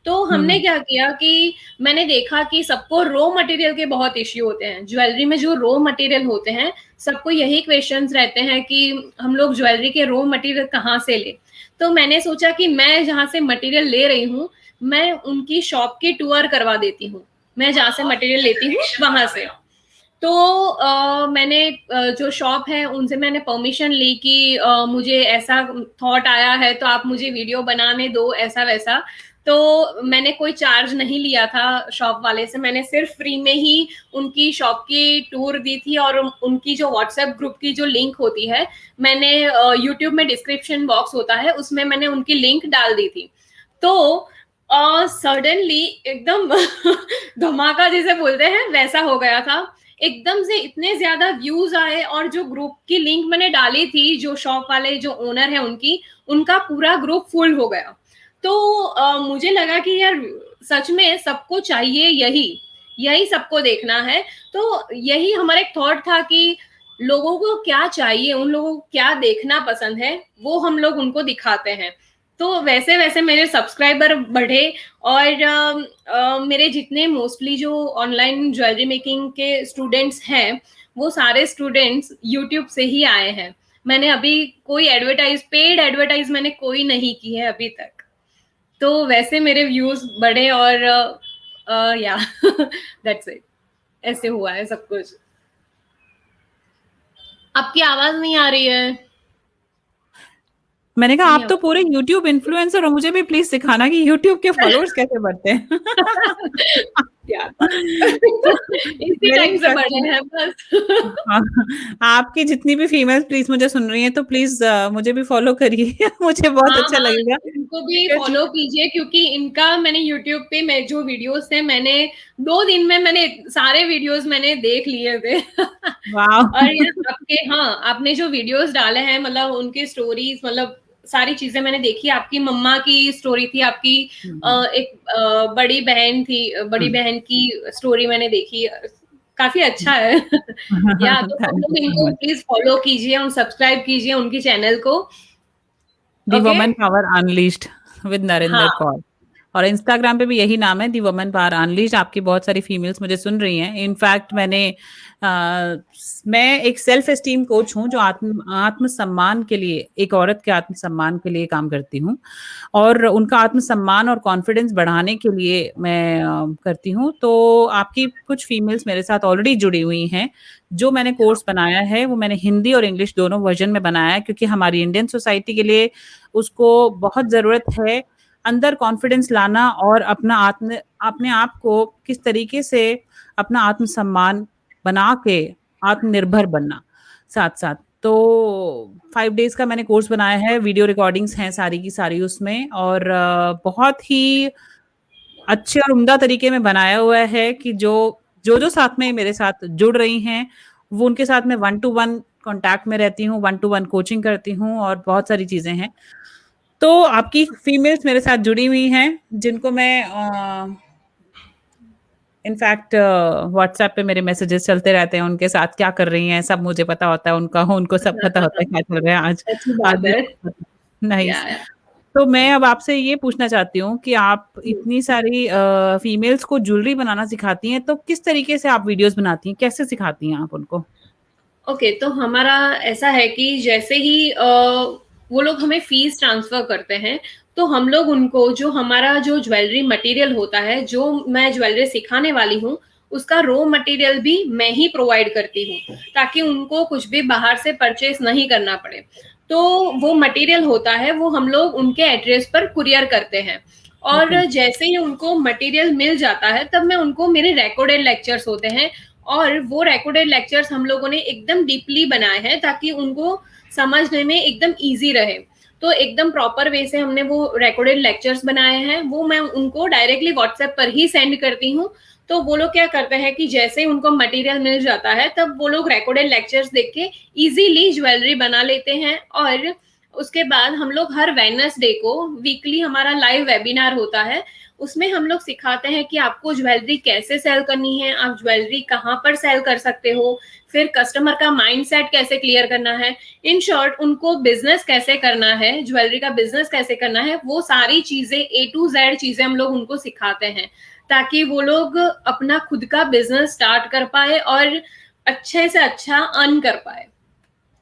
तो हमने क्या किया कि मैंने देखा कि सबको रॉ मटेरियल के बहुत इश्यू होते हैं। ज्वेलरी में जो रॉ मटेरियल होते हैं, सबको यही क्वेश्चंस रहते हैं कि हम लोग ज्वेलरी के रॉ मटेरियल कहाँ से ले। तो मैंने सोचा कि मैं जहाँ से मटेरियल ले रही हूँ, मैं उनकी शॉप की टूर करवा देती हूँ। मैं जहाँ से मटेरियल लेती हूँ वहां से। तो मैंने जो शॉप है उनसे मैंने परमिशन ली कि मुझे ऐसा थॉट आया है तो आप मुझे वीडियो बनाने दो, ऐसा वैसा। तो मैंने कोई चार्ज नहीं लिया था शॉप वाले से, मैंने सिर्फ फ्री में ही उनकी शॉप की टूर दी थी। और उनकी जो व्हाट्सएप ग्रुप की जो लिंक होती है, मैंने यूट्यूब में डिस्क्रिप्शन बॉक्स होता है उसमें मैंने उनकी लिंक डाल दी थी। तो सडनली एकदम धमाका जिसे बोलते हैं वैसा हो गया था। एकदम से इतने ज्यादा व्यूज आए और जो ग्रुप की लिंक मैंने डाली थी, जो शॉप वाले जो ओनर है उनका पूरा ग्रुप फुल हो गया। तो मुझे लगा कि यार सच में सबको चाहिए यही सबको देखना है। तो यही हमारा एक थॉट था कि लोगों को क्या चाहिए, उन लोगों को क्या देखना पसंद है, वो हम लोग उनको दिखाते हैं। तो वैसे वैसे मेरे सब्सक्राइबर बढ़े और मेरे जितने मोस्टली जो ऑनलाइन ज्वेलरी मेकिंग के स्टूडेंट्स हैं, वो सारे स्टूडेंट्स यूट्यूब से ही आए हैं। मैंने अभी कोई पेड एडवर्टाइज मैंने कोई नहीं की है अभी तक। तो वैसे मेरे व्यूज बढ़े और या दैट्स इट, ऐसे हुआ है सब कुछ। आपकी आवाज नहीं आ रही है। मैंने कहा आप तो पूरे YouTube इन्फ्लुएंसर हो, मुझे भी प्लीज सिखाना कि YouTube के फॉलोअर्स कैसे बढ़ते हैं। इसी टाइम से बढ़े हैं बस। आपकी जितनी भी फीमेल्स प्लीज मुझे सुन रही हैं तो प्लीज मुझे भी फॉलो करिए। मुझे बहुत अच्छा लगेगा। इनको भी फॉलो कीजिए क्योंकि इनका मैंने यूट्यूब पे मैं जो वीडियोस थे, मैंने 2 दिन में मैंने सारे वीडियोस मैंने देख लिए थे। और आपने जो वीडियोस डाले हैं, मतलब उनकी स्टोरीज, मतलब सारी चीजें मैंने देखी। आपकी मम्मा की स्टोरी थी, आपकी एक बड़ी बहन थी, बड़ी बहन की स्टोरी मैंने देखी। काफी अच्छा है। या तो सब लोग इनको प्लीज फॉलो कीजिए और सब्सक्राइब कीजिए उनकी चैनल को। The woman power unleashed with Narendra Kaur. और इंस्टाग्राम पे भी यही नाम है, दी वुमन पावर अनलीज्ड। आपकी बहुत सारी फीमेल्स मुझे सुन रही हैं। इनफैक्ट मैं एक सेल्फ एस्टीम कोच हूँ जो आत्म सम्मान के लिए, एक औरत के आत्म सम्मान के लिए काम करती हूँ और उनका आत्म सम्मान और कॉन्फिडेंस बढ़ाने के लिए मैं करती हूँ। तो आपकी कुछ फीमेल्स मेरे साथ ऑलरेडी जुड़ी हुई हैं। जो मैंने कोर्स बनाया है वो मैंने हिंदी और इंग्लिश दोनों वर्जन में बनाया है, क्योंकि हमारी इंडियन सोसाइटी के लिए उसको बहुत जरूरत है अंदर कॉन्फिडेंस लाना और अपने आप को किस तरीके से अपना आत्मसम्मान बना के आत्मनिर्भर बनना साथ साथ। तो 5 डेज का मैंने कोर्स बनाया है, वीडियो रिकॉर्डिंग्स हैं सारी की सारी उसमें, और बहुत ही अच्छे और उम्दा तरीके में बनाया हुआ है कि जो साथ में मेरे साथ जुड़ रही हैं वो उनके साथ में 1-to-1 कांटेक्ट में रहती हूँ, 1-to-1 कोचिंग करती हूँ और बहुत सारी चीजें हैं। तो आपकी फीमेल्स मेरे साथ जुड़ी हुई हैं जिनको मैं इनफैक्ट व्हाट्सएप पे मेरे मैसेजेस चलते रहते हैं, उनके साथ क्या कर रही हैं सब मुझे पता होता है, उनको सब पता होता है क्या चल रहा है आज। नाइस। तो मैं अब आपसे ये पूछना चाहती हूँ कि आप इतनी सारी फीमेल्स को ज्वेलरी बनाना सिखाती हैं, तो किस तरीके से आप वीडियोस बनाती हैं, कैसे सिखाती हैं आप उनको? ओके, तो हमारा ऐसा है कि जैसे ही वो लोग हमें फीस ट्रांसफर करते हैं, तो हम लोग उनको जो हमारा जो ज्वेलरी मटेरियल होता है, जो मैं ज्वेलरी सिखाने वाली हूँ, उसका रॉ मटेरियल भी मैं ही प्रोवाइड करती हूँ, ताकि उनको कुछ भी बाहर से परचेस नहीं करना पड़े। तो वो मटेरियल होता है, वो हम लोग उनके एड्रेस पर कुरियर करते हैं, और Okay. जैसे ही उनको मटेरियल मिल जाता है, तब मैं उनको, मेरे रिकॉर्डेड लेक्चर्स होते हैं, और वो रिकॉर्डेड लेक्चर्स हम लोगों ने एकदम डीपली बनाए हैं, ताकि उनको समझने में एकदम ईजी रहे। तो एकदम प्रॉपर वे से हमने वो रिकॉर्डेड लेक्चर्स बनाए हैं, वो मैं उनको डायरेक्टली व्हाट्सएप पर ही सेंड करती हूँ। तो वो लोग क्या करते हैं कि जैसे ही उनको मटेरियल मिल जाता है, तब वो लोग रिकॉर्डेड लेक्चर्स देख के इजीली ज्वेलरी बना लेते हैं। और उसके बाद हम लोग हर वेडनेसडे को वीकली हमारा लाइव वेबिनार होता है, उसमें हम लोग सिखाते हैं कि आपको ज्वेलरी कैसे सेल करनी है, आप ज्वेलरी कहाँ पर सेल कर सकते हो, फिर कस्टमर का माइंडसेट कैसे क्लियर करना है, इन शॉर्ट उनको बिजनेस कैसे करना है, ज्वेलरी का बिजनेस कैसे करना है, वो सारी चीजें A to Z चीजें हम लोग उनको सिखाते हैं, ताकि वो लोग अपना खुद का बिजनेस स्टार्ट कर पाए और अच्छे से अच्छा अर्न कर पाए।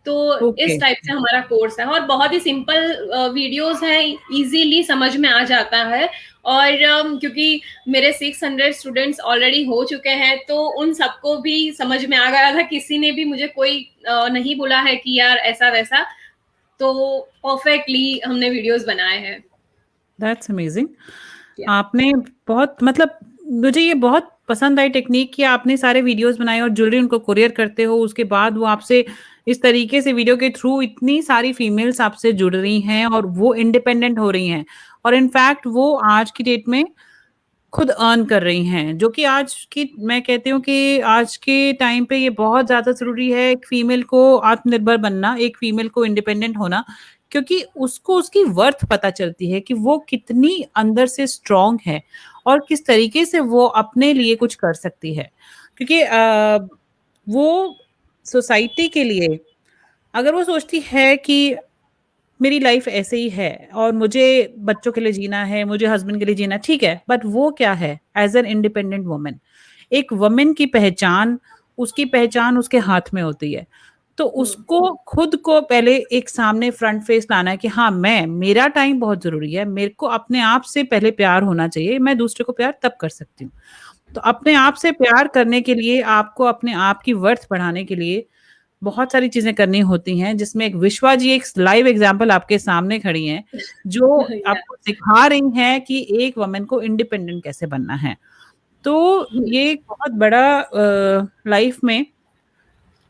तो Okay. इस टाइप से हमारा कोर्स है, और बहुत ही सिंपल वीडियोस है, इजीली समझ में आ जाता है। और क्योंकि मेरे 600 स्टूडेंट्स ऑलरेडी हो चुके हैं, तो उन सबको भी समझ में आ गया था, किसी ने भी मुझे कोई नहीं बोला है कि यार ऐसा वैसा, तो परफेक्टली हमने वीडियोस बनाए हैं। That's amazing. Yeah. आपने बहुत, मतलब मुझे ये बहुत पसंद आई टेक्निक कि आपने सारे वीडियोस बनाए और ज्वेलरी उनको कुरियर करते हो, उसके बाद वो आपसे इस तरीके से वीडियो के थ्रू इतनी सारी फीमेल्स आपसे जुड़ रही हैं और वो इंडिपेंडेंट हो रही हैं, और इनफैक्ट वो आज की डेट में खुद अर्न कर रही हैं, जो कि आज की, मैं कहती हूँ कि आज के टाइम पे ये बहुत ज़्यादा ज़रूरी है, एक फीमेल को आत्मनिर्भर बनना, एक फीमेल को इंडिपेंडेंट होना, क्योंकि उसको उसकी वर्थ पता चलती है कि वो कितनी अंदर से स्ट्रांग है और किस तरीके से वो अपने लिए कुछ कर सकती है। क्योंकि वो सोसाइटी के लिए अगर वो सोचती है कि मेरी लाइफ ऐसे ही है और मुझे बच्चों के लिए जीना है, मुझे हस्बैंड के लिए जीना, ठीक है, बट वो क्या है, एज एन इंडिपेंडेंट वुमन, एक वुमन की पहचान, उसकी पहचान उसके हाथ में होती है। तो उसको खुद को पहले एक सामने फ्रंट फेस लाना है कि हाँ, मेरा टाइम बहुत जरूरी है, मेरे को अपने आप से पहले प्यार होना चाहिए, मैं दूसरे को प्यार तब कर सकती हूँ। तो अपने आप से प्यार करने के लिए आपको अपने आप की वर्थ बढ़ाने के लिए बहुत सारी चीजें करनी होती हैं, जिसमें एक विश्वा जी एक लाइव एग्जांपल आपके सामने खड़ी हैं, जो आपको सिखा रही हैं कि एक वुमन को इंडिपेंडेंट कैसे बनना है। तो ये एक बहुत बड़ा लाइफ में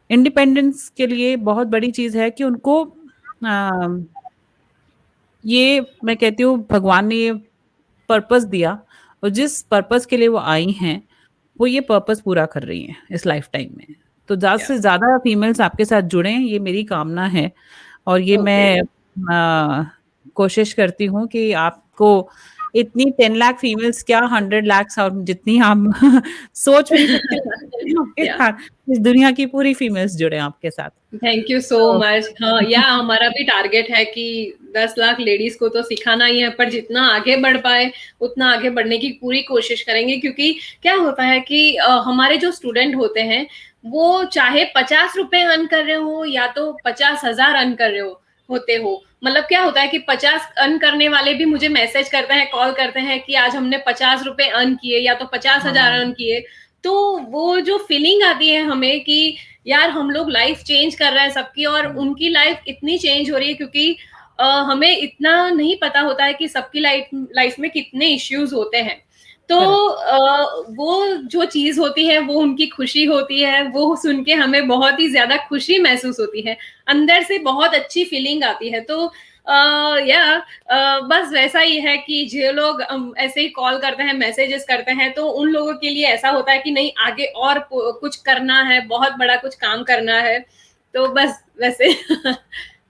इंडिपेंडेंस के लिए बहुत बड़ी चीज है कि उनको ये, मैं कहती हूँ, भगवान ने ये पर्पस दिया, और जिस पर्पस के लिए वो आई हैं, वो ये पर्पस पूरा कर रही हैं इस लाइफ टाइम में। तो ज़्यादा से ज़्यादा फीमेल्स आपके साथ जुड़ें, ये मेरी कामना है, और ये मैं कोशिश करती हूँ कि आपको इतनी 10 लाख फीमेल्स क्या 100 लाख और जितनी आप सोच भी नहीं सकते आपके साथ, इस दुनिया की पूरी फीमेल्स जुड़े आपके साथ। Thank you so much. हाँ, या हमारा भी टारगेट है कि 10 लाख लेडीज को तो सिखाना ही है, पर जितना आगे बढ़ पाए उतना आगे बढ़ने की पूरी कोशिश करेंगे। क्योंकि क्या होता है कि हमारे जो स्टूडेंट होते हैं, वो चाहे 50 रुपए अर्न कर रहे हो या तो 50,000 अर्न कर रहे होते हो, मतलब क्या होता है कि 50 अर्न करने वाले भी मुझे मैसेज करते हैं, कॉल करते हैं कि आज हमने 50 रुपए अर्न किए या तो 50,000 अर्न किए। तो वो जो फीलिंग आती है हमें कि यार हम लोग लाइफ चेंज कर रहे हैं सबकी, और उनकी लाइफ इतनी चेंज हो रही है, क्योंकि हमें इतना नहीं पता होता है कि सबकी लाइफ में कितने इश्यूज होते हैं। तो वो जो चीज होती है, वो उनकी खुशी होती है, वो सुन के हमें बहुत ही ज्यादा खुशी महसूस होती है, अंदर से बहुत अच्छी फीलिंग आती है। तो बस वैसा ही है कि जो लोग ऐसे ही कॉल करते हैं, मैसेजेस करते हैं, तो उन लोगों के लिए ऐसा होता है कि नहीं, आगे और कुछ करना है, बहुत बड़ा कुछ काम करना है। तो बस वैसे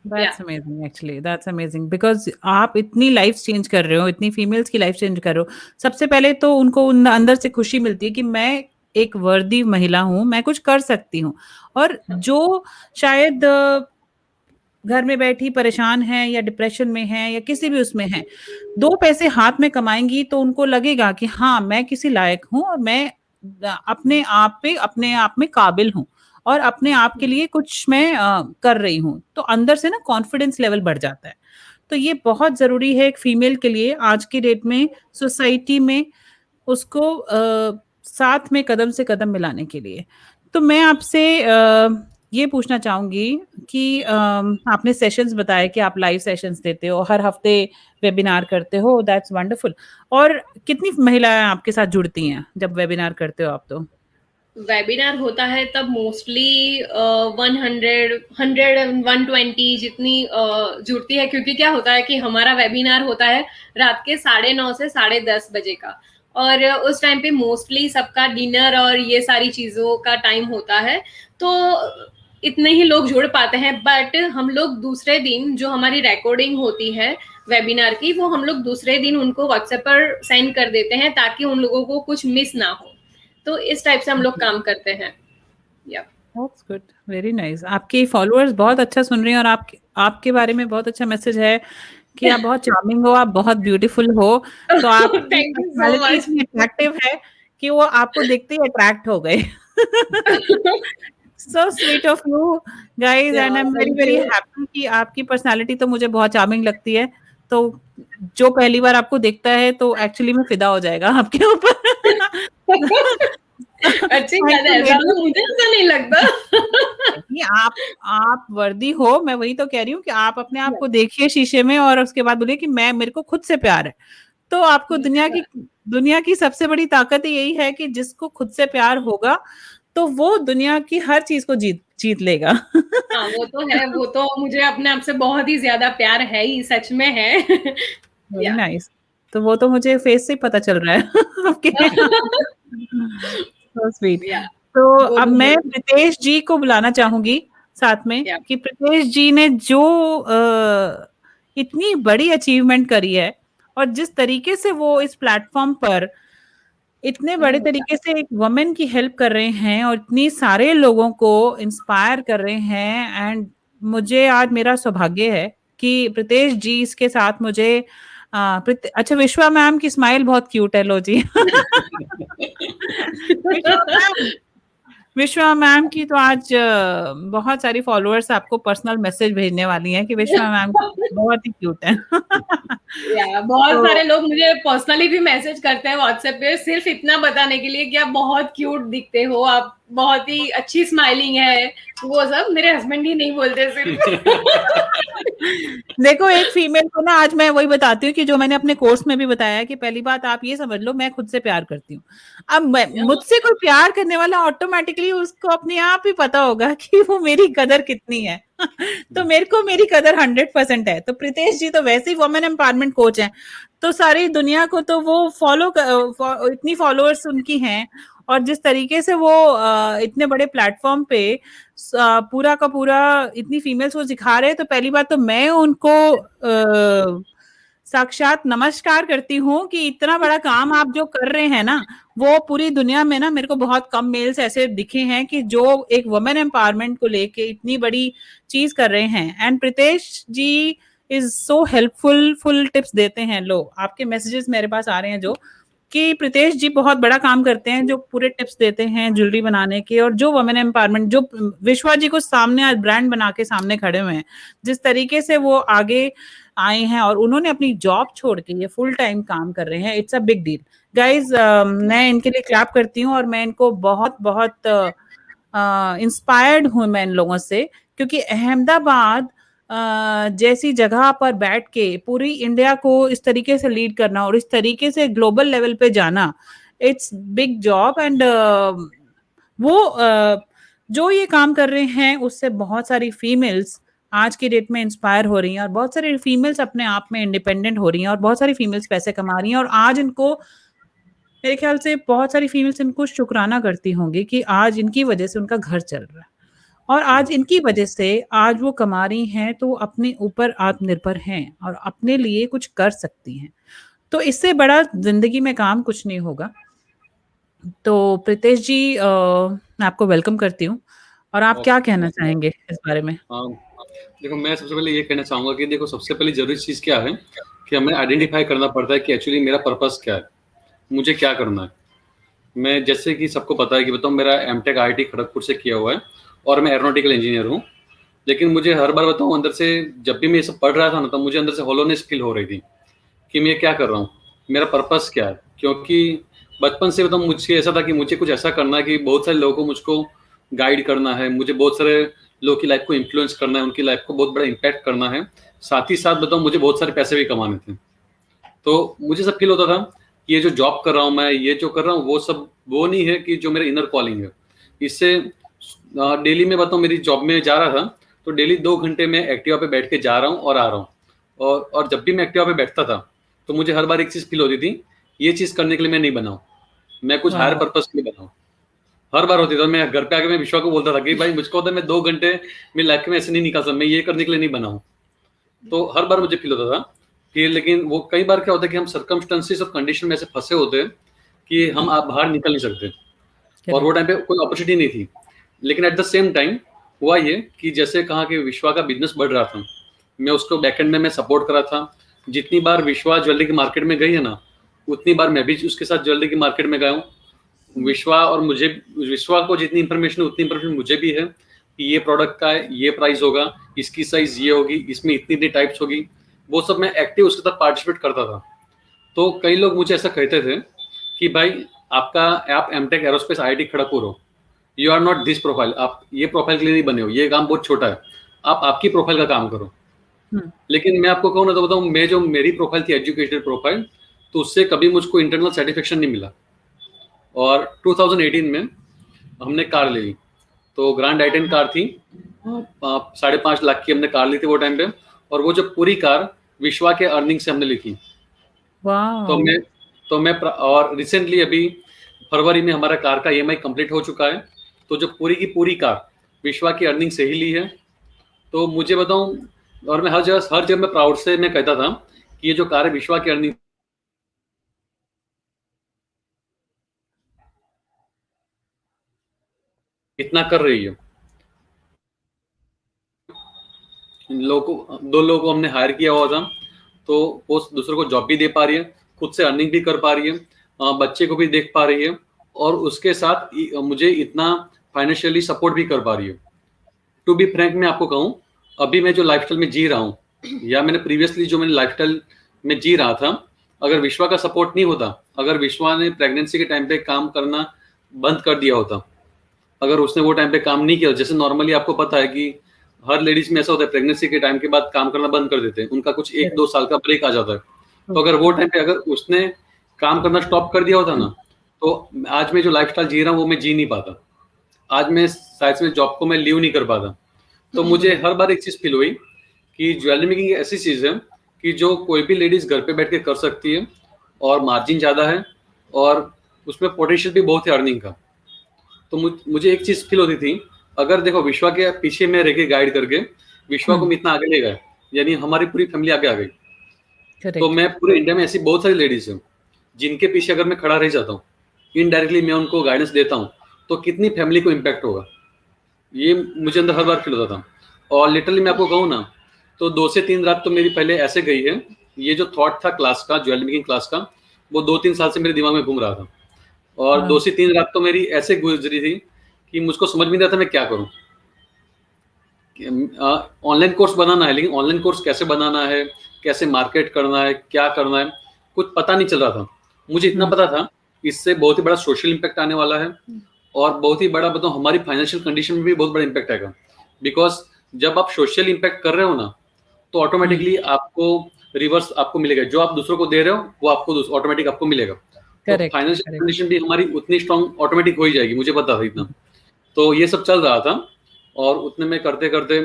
That's amazing, actually. That's amazing because आप इतनी लाइफ चेंज कर रहे हो, इतनी फीमेल्स की लाइफ चेंज कर रहे हो। सबसे पहले तो उनको अंदर से खुशी मिलती है कि मैं एक वर्दी महिला हूँ, मैं कुछ कर सकती हूँ। और जो शायद घर में बैठी परेशान है या डिप्रेशन में है या किसी भी उसमें है, 2 पैसे हाथ में कमाएंगी तो उनको लगेगा कि हाँ, मैं किसी लायक हूँ और मैं अपने आप में काबिल हूँ। और अपने आप के लिए कुछ मैं कर रही हूँ, तो अंदर से ना कॉन्फिडेंस लेवल बढ़ जाता है। तो ये बहुत जरूरी है एक फीमेल के लिए आज की डेट में, सोसाइटी में उसको साथ में कदम से कदम मिलाने के लिए। तो मैं आपसे ये पूछना चाहूंगी कि आपने सेशंस बताए कि आप लाइव सेशंस देते हो, हर हफ्ते वेबिनार करते हो, दैट्स वंडरफुल। और कितनी महिलाएं आपके साथ जुड़ती हैं जब वेबिनार करते हो आप? तो वेबिनार होता है तब मोस्टली 100 120 जितनी जुड़ती है, क्योंकि क्या होता है कि हमारा वेबिनार होता है रात के 9:30 से 10:30 बजे का, और उस टाइम पे मोस्टली सबका डिनर और ये सारी चीजों का टाइम होता है, तो इतने ही लोग जुड़ पाते हैं। बट हम लोग दूसरे दिन जो हमारी रिकॉर्डिंग होती है वेबिनार की, वो हम लोग दूसरे दिन उनको व्हाट्सएप पर सेंड कर देते हैं ताकि उन लोगों को कुछ मिस ना हो। तो इस टाइप से हम लोग काम करते हैं। That's good, very nice. आपके फॉलोअर्स बहुत अच्छा सुन रहे हैं और आपके बारे में बहुत अच्छा मैसेज है कि आप बहुत चार्मिंग हो, आप बहुत ब्यूटीफुल हो। तो आपकी thank you so personality much. इतनी अट्रैक्टिव है कि वो आपको देखते ही अट्रैक्ट हो गए। So sweet of you guys, and I am very thank very you. Happy कि आपकी पर्सनालिटी तो मुझे बहुत चार्मिंग लगती है। तो जो पहली बार आपको देखता है तो एक्चुअली में फिदा हो जाएगा आपके ऊपर। अच्छी थैंक बात है, यू ऐसा लेडीज। तो मुझे ऐसा नहीं लगता। नहीं, आप वर्दी हो, मैं वही तो कह रही हूँ कि आप अपने आप को देखिए शीशे में और उसके बाद बोलिए कि मैं, मेरे को खुद से प्यार है। तो आपको दुनिया की सबसे बड़ी ताकत यही है कि जिसको खुद से प्यार होगा तो वो दुनिया की हर चीज को जीत जीत लेगा। हाँ, वो तो है, वो तो मुझे अपने आप से बहुत ही ज्यादा प्यार है ही, सच में है। वेरी या नाइस। तो वो तो मुझे फेस से ही पता चल रहा है आपके। So sweet. या तो अब बोलूं मैं बोलूं। प्रीतेश जी को बुलाना चाहूंगी साथ में या कि प्रीतेश जी ने जो इतनी बड़ी अचीवमेंट करी है और जिस तरीके से वो इस प्लेटफॉर्म पर इतने बड़े तरीके से एक वुमेन की हेल्प कर रहे हैं और इतनी सारे लोगों को इंस्पायर कर रहे हैं, एंड मुझे आज मेरा सौभाग्य है कि प्रीतेश जी इसके साथ मुझे अच्छा, विश्वा मैम की स्माइल बहुत क्यूट है, लो जी। विश्वा मैम, विश्वा मैम की तो आज बहुत सारी फॉलोअर्स आपको पर्सनल मैसेज भेजने वाली हैं कि विश्वा मैम बहुत ही क्यूट है। या बहुत तो सारे लोग मुझे पर्सनली भी मैसेज करते हैं व्हाट्सएप पे, सिर्फ इतना बताने के लिए कि आप बहुत क्यूट दिखते हो, आप बहुत ही अच्छी स्माइलिंग है। वो सब मेरे हस्बैंड ही नहीं बोलते सिर्फ। देखो, एक फीमेल को ना आज मैं वही बताती हूँ कि जो मैंने अपने कोर्स में भी बताया है कि पहली बात आप ये समझ लो, मैं खुद से प्यार करती हूँ। अब मुझसे कोई प्यार करने वाला ऑटोमेटिकली उसको अपने आप ही पता होगा कि वो मेरी कदर कितनी है। तो मेरे को मेरी कदर 100% है। तो प्रीतेश जी तो वैसे ही वुमेन एम्पावरमेंट कोच हैं, तो सारी दुनिया को तो वो इतनी फॉलोअर्स उनकी हैं, और जिस तरीके से वो इतने बड़े प्लेटफॉर्म पे पूरा का पूरा इतनी फीमेल्स को सिखा रहे हैं, तो पहली बात तो मैं उनको साक्षात नमस्कार करती हूँ कि इतना बड़ा काम आप जो कर रहे हैं ना, वो पूरी दुनिया में ना मेरे को बहुत कम मेल्स ऐसे दिखे हैं कि जो एक वुमेन एम्पावरमेंट को लेके इतनी बड़ी चीज कर रहे हैं। And Pritesh ji is so helpful, full tips देते हैं। लो, आपके मैसेजेस मेरे पास आ रहे हैं जो कि प्रीतेश जी बहुत बड़ा काम करते हैं, जो पूरे टिप्स देते हैं ज्वेलरी बनाने के, और जो वुमेन एम्पावरमेंट, जो विश्वा जी को सामने आज ब्रांड बना के सामने खड़े हुए हैं, जिस तरीके से वो आगे आए हैं और उन्होंने अपनी जॉब छोड़ के ये फुल टाइम काम कर रहे हैं, it's a big deal guys. मैं इनके लिए क्लैप करती हूँ और मैं इनको बहुत बहुत इंस्पायर्ड हूँ मैं इन लोगों से, क्योंकि अहमदाबाद जैसी जगह पर बैठ के पूरी इंडिया को इस तरीके से लीड करना और इस तरीके से ग्लोबल लेवल पे जाना, इट्स बिग जॉब। एंड वो जो ये काम कर रहे हैं उससे बहुत सारी फीमेल्स आज की डेट में इंस्पायर हो रही हैं, और बहुत सारी फीमेल्स अपने आप में इंडिपेंडेंट हो रही हैं, और बहुत सारी फीमेल्स पैसे कमा रही हैं, और आज इनको मेरे ख्याल से बहुत सारी फीमेल्स इनको शुक्राना करती होंगी कि आज इनकी वजह से उनका घर चल रहा है, और आज इनकी वजह से आज वो कमा रही हैं तो अपने ऊपर आत्मनिर्भर हैं और अपने लिए कुछ कर सकती हैं। तो इससे बड़ा जिंदगी में काम कुछ नहीं होगा। तो प्रीतेश जी, मैं आपको वेलकम करती हूँ, और आप क्या कहना चाहेंगे इस बारे में? देखो, मैं सबसे पहले ये कहना चाहूंगा कि देखो, सबसे पहले जरूरी चीज क्या है कि हमें आइडेंटिफाई करना पड़ता है कि एक्चुअली मेरा पर्पस क्या है, मुझे क्या करना है। मैं जैसे कि सबको पता है कि बताऊँ, मेरा एमटेक IIT खड़गपुर से किया हुआ है, और मैं एरोनॉटिकल इंजीनियर हूँ। लेकिन मुझे हर बार बताऊँ अंदर से जब भी मैं ये सब पढ़ रहा था ना, तो मुझे अंदर से होलोनेस फील हो रही थी कि मैं क्या कर रहा हूँ, मेरा पर्पस क्या है। क्योंकि बचपन से बताऊँ मुझे ऐसा था कि मुझे कुछ ऐसा करना है कि बहुत सारे लोगों को मुझको गाइड करना है, मुझे बहुत सारे लोगों की लाइफ को इन्फ्लुएंस करना है, उनकी लाइफ को बहुत बड़ा इम्पैक्ट करना है। साथ ही साथ बताऊँ मुझे बहुत सारे पैसे भी कमाने थे। तो मुझे सब फील होता था कि ये जो जॉब कर रहा हूँ मैं, ये जो कर रहा हूँ वो सब वो नहीं है कि जो मेरा इनर कॉलिंग है। इससे डेली में बताऊँ मेरी जॉब में जा रहा था, तो डेली 2 घंटे में एक्टिवा पे बैठ के जा रहा हूँ और आ रहा हूँ। और जब भी मैं एक्टिवा पे बैठता था, तो मुझे हर बार एक चीज़ फील होती थी, ये चीज़ करने के लिए मैं नहीं बना हूँ, मैं कुछ हायर वाओ! पर्पस के लिए बना हूँ। हर बार होती थी। मैं घर पे आके मैं विश्वा को बोलता था कि भाई मुझको होता है मैं 2 घंटे मेरी लाइफ में ऐसे नहीं निकाल सकता, मैं ये करने के लिए नहीं बना हूँ। तो हर बार मुझे फील होता था कि लेकिन वो कई बार क्या होता है कि हम सर्कमस्टेंसेस और कंडीशन में ऐसे फंसे होते हैं कि हम आप बाहर निकल नहीं सकते, और वो करेक्ट। टाइम पे कोई अपॉर्चुनिटी नहीं थी। लेकिन एट द सेम टाइम हुआ ये कि जैसे कहा कि विश्वा का बिजनेस बढ़ रहा था, मैं उसको बैकएंड में मैं सपोर्ट कर रहा था। जितनी बार विश्वा ज्वेलरी की मार्केट में गई है ना, उतनी बार मैं भी उसके साथ ज्वेलरी की मार्केट में गया हूँ। विश्वा को जितनी इंफॉर्मेशन है उतनी इंफॉर्मेशन मुझे भी है कि ये प्रोडक्ट का है, ये प्राइस होगा, इसकी साइज ये होगी, इसमें इतनी इतनी टाइप्स होगी। वो सब मैं एक्टिव उसके साथ पार्टिसिपेट करता था। तो कई लोग मुझे ऐसा कहते थे कि भाई आप एमटेक एरोस्पेस आईआईटी खड़गपुर हो, you are not this profile, आप ये प्रोफाइल के लिए नहीं बने हो, ये काम बहुत छोटा है, आप आपकी प्रोफाइल का काम करो। लेकिन मैं आपको कहूँ ना तो बताऊँ, मैं जो मेरी प्रोफाइल थी एजुकेटेड प्रोफाइल, तो उससे कभी मुझको इंटरनल सेटिस्फेक्शन नहीं मिला। और 2018 में हमने कार ले ली, तो ग्रैंड आई10 कार थी, 5.5 लाख की हमने कार ली थी वो टाइम पे। और वो जो पूरी कार विश्वा के अर्निंग से हमने ली थी। तो वाओ! मैं और रिसेंटली अभी फरवरी में हमारा कार का ईएमआई कंप्लीट हो चुका है। तो जो पूरी की पूरी कार विश्वा की अर्निंग से ही ली है। तो मुझे बताऊं, और मैं हर जगह मैं प्राउड से मैं कहता था कि ये जो कार है विश्वा की अर्निंग इतना कर रही है। दो लोगों को हमने हायर किया हुआ था, तो वो दूसरों को जॉब भी दे पा रही है, खुद से अर्निंग भी कर पा रही है, बच्चे को भी देख पा रही है, और उसके साथ मुझे इतना फाइनेंशियली सपोर्ट भी कर पा रही है। टू बी फ्रैंक मैं आपको कहूँ, अभी मैं जो लाइफस्टाइल में जी रहा हूँ, या मैंने प्रीवियसली जो मैंने लाइफस्टाइल में जी रहा था, अगर विश्वा का सपोर्ट नहीं होता, अगर विश्वा ने प्रेगनेंसी के टाइम पे काम करना बंद कर दिया होता, अगर उसने वो टाइम पे काम नहीं किया, जैसे नॉर्मली आपको पता है कि हर लेडीज में ऐसा होता है प्रेगनेंसी के टाइम के बाद काम करना बंद कर देते हैं, उनका कुछ 1-2 साल का ब्रेक आ जाता है। तो अगर वो टाइम पे अगर उसने काम करना स्टॉप कर दिया होता ना, तो आज मैं जो लाइफस्टाइल जी रहा हूँ वो मैं जी नहीं पाता। आज मैं शायद से जॉब को मैं लीव नहीं कर पाता। तो मुझे हर बार एक चीज फील हुई कि ज्वेलरी मेकिंग एक ऐसी चीज है कि जो कोई भी लेडीज घर पे बैठ के कर सकती है, और मार्जिन ज्यादा है, और उसमें पोटेंशियल भी बहुत है अर्निंग का। तो मुझे एक चीज फील होती थी, अगर देखो विश्वा के पीछे में रह के गाइड करके विश्वा को इतना आगे ले गए, यानी हमारी पूरी फैमिली आगे आ गई। तो करेक्ट। मैं पूरे इंडिया में ऐसी बहुत सारी लेडीज हैं जिनके पीछे अगर मैं खड़ा रह जाता हूँ, इनडायरेक्टली मैं उनको गाइडेंस देता हूँ, तो कितनी फैमिली को इम्पैक्ट होगा, ये मुझे अंदर हर बार फील होता था। और लिटरली मैं आपको कहूँ ना, तो 2 से 3 रात तो मेरी पहले ऐसे गई है, ये जो थॉट था क्लास का, ज्वेलरी मेकिंग क्लास का, वो 2-3 साल से मेरे दिमाग में घूम रहा था। और 2 से 3 रात तो मेरी ऐसे गुजरी थी कि मुझको समझ में नहीं आता मैं क्या करूं। ऑनलाइन कोर्स बनाना है, लेकिन ऑनलाइन कोर्स कैसे बनाना है, कैसे मार्केट करना है, क्या करना है, कुछ पता नहीं चल रहा था। मुझे इतना पता था इससे बहुत ही बड़ा सोशल इम्पैक्ट आने वाला है, और बहुत ही बड़ा बताऊं हमारी फाइनेंशियल कंडीशन में भी बहुत बड़ा इम्पैक्ट आएगा। बिकॉज जब आप सोशल इम्पैक्ट कर रहे हो ना, तो ऑटोमेटिकली आपको रिवर्स आपको मिलेगा, जो आप दूसरों को दे रहे हो वो आपको ऑटोमेटिक आपको मिलेगा। तो करेक्ट। फाइनेंशियल कंडीशन भी हमारी उतनी स्ट्रांग ऑटोमेटिक हो ही जाएगी, मुझे पता था इतना। तो ये सब चल रहा था, और उतने में करते करते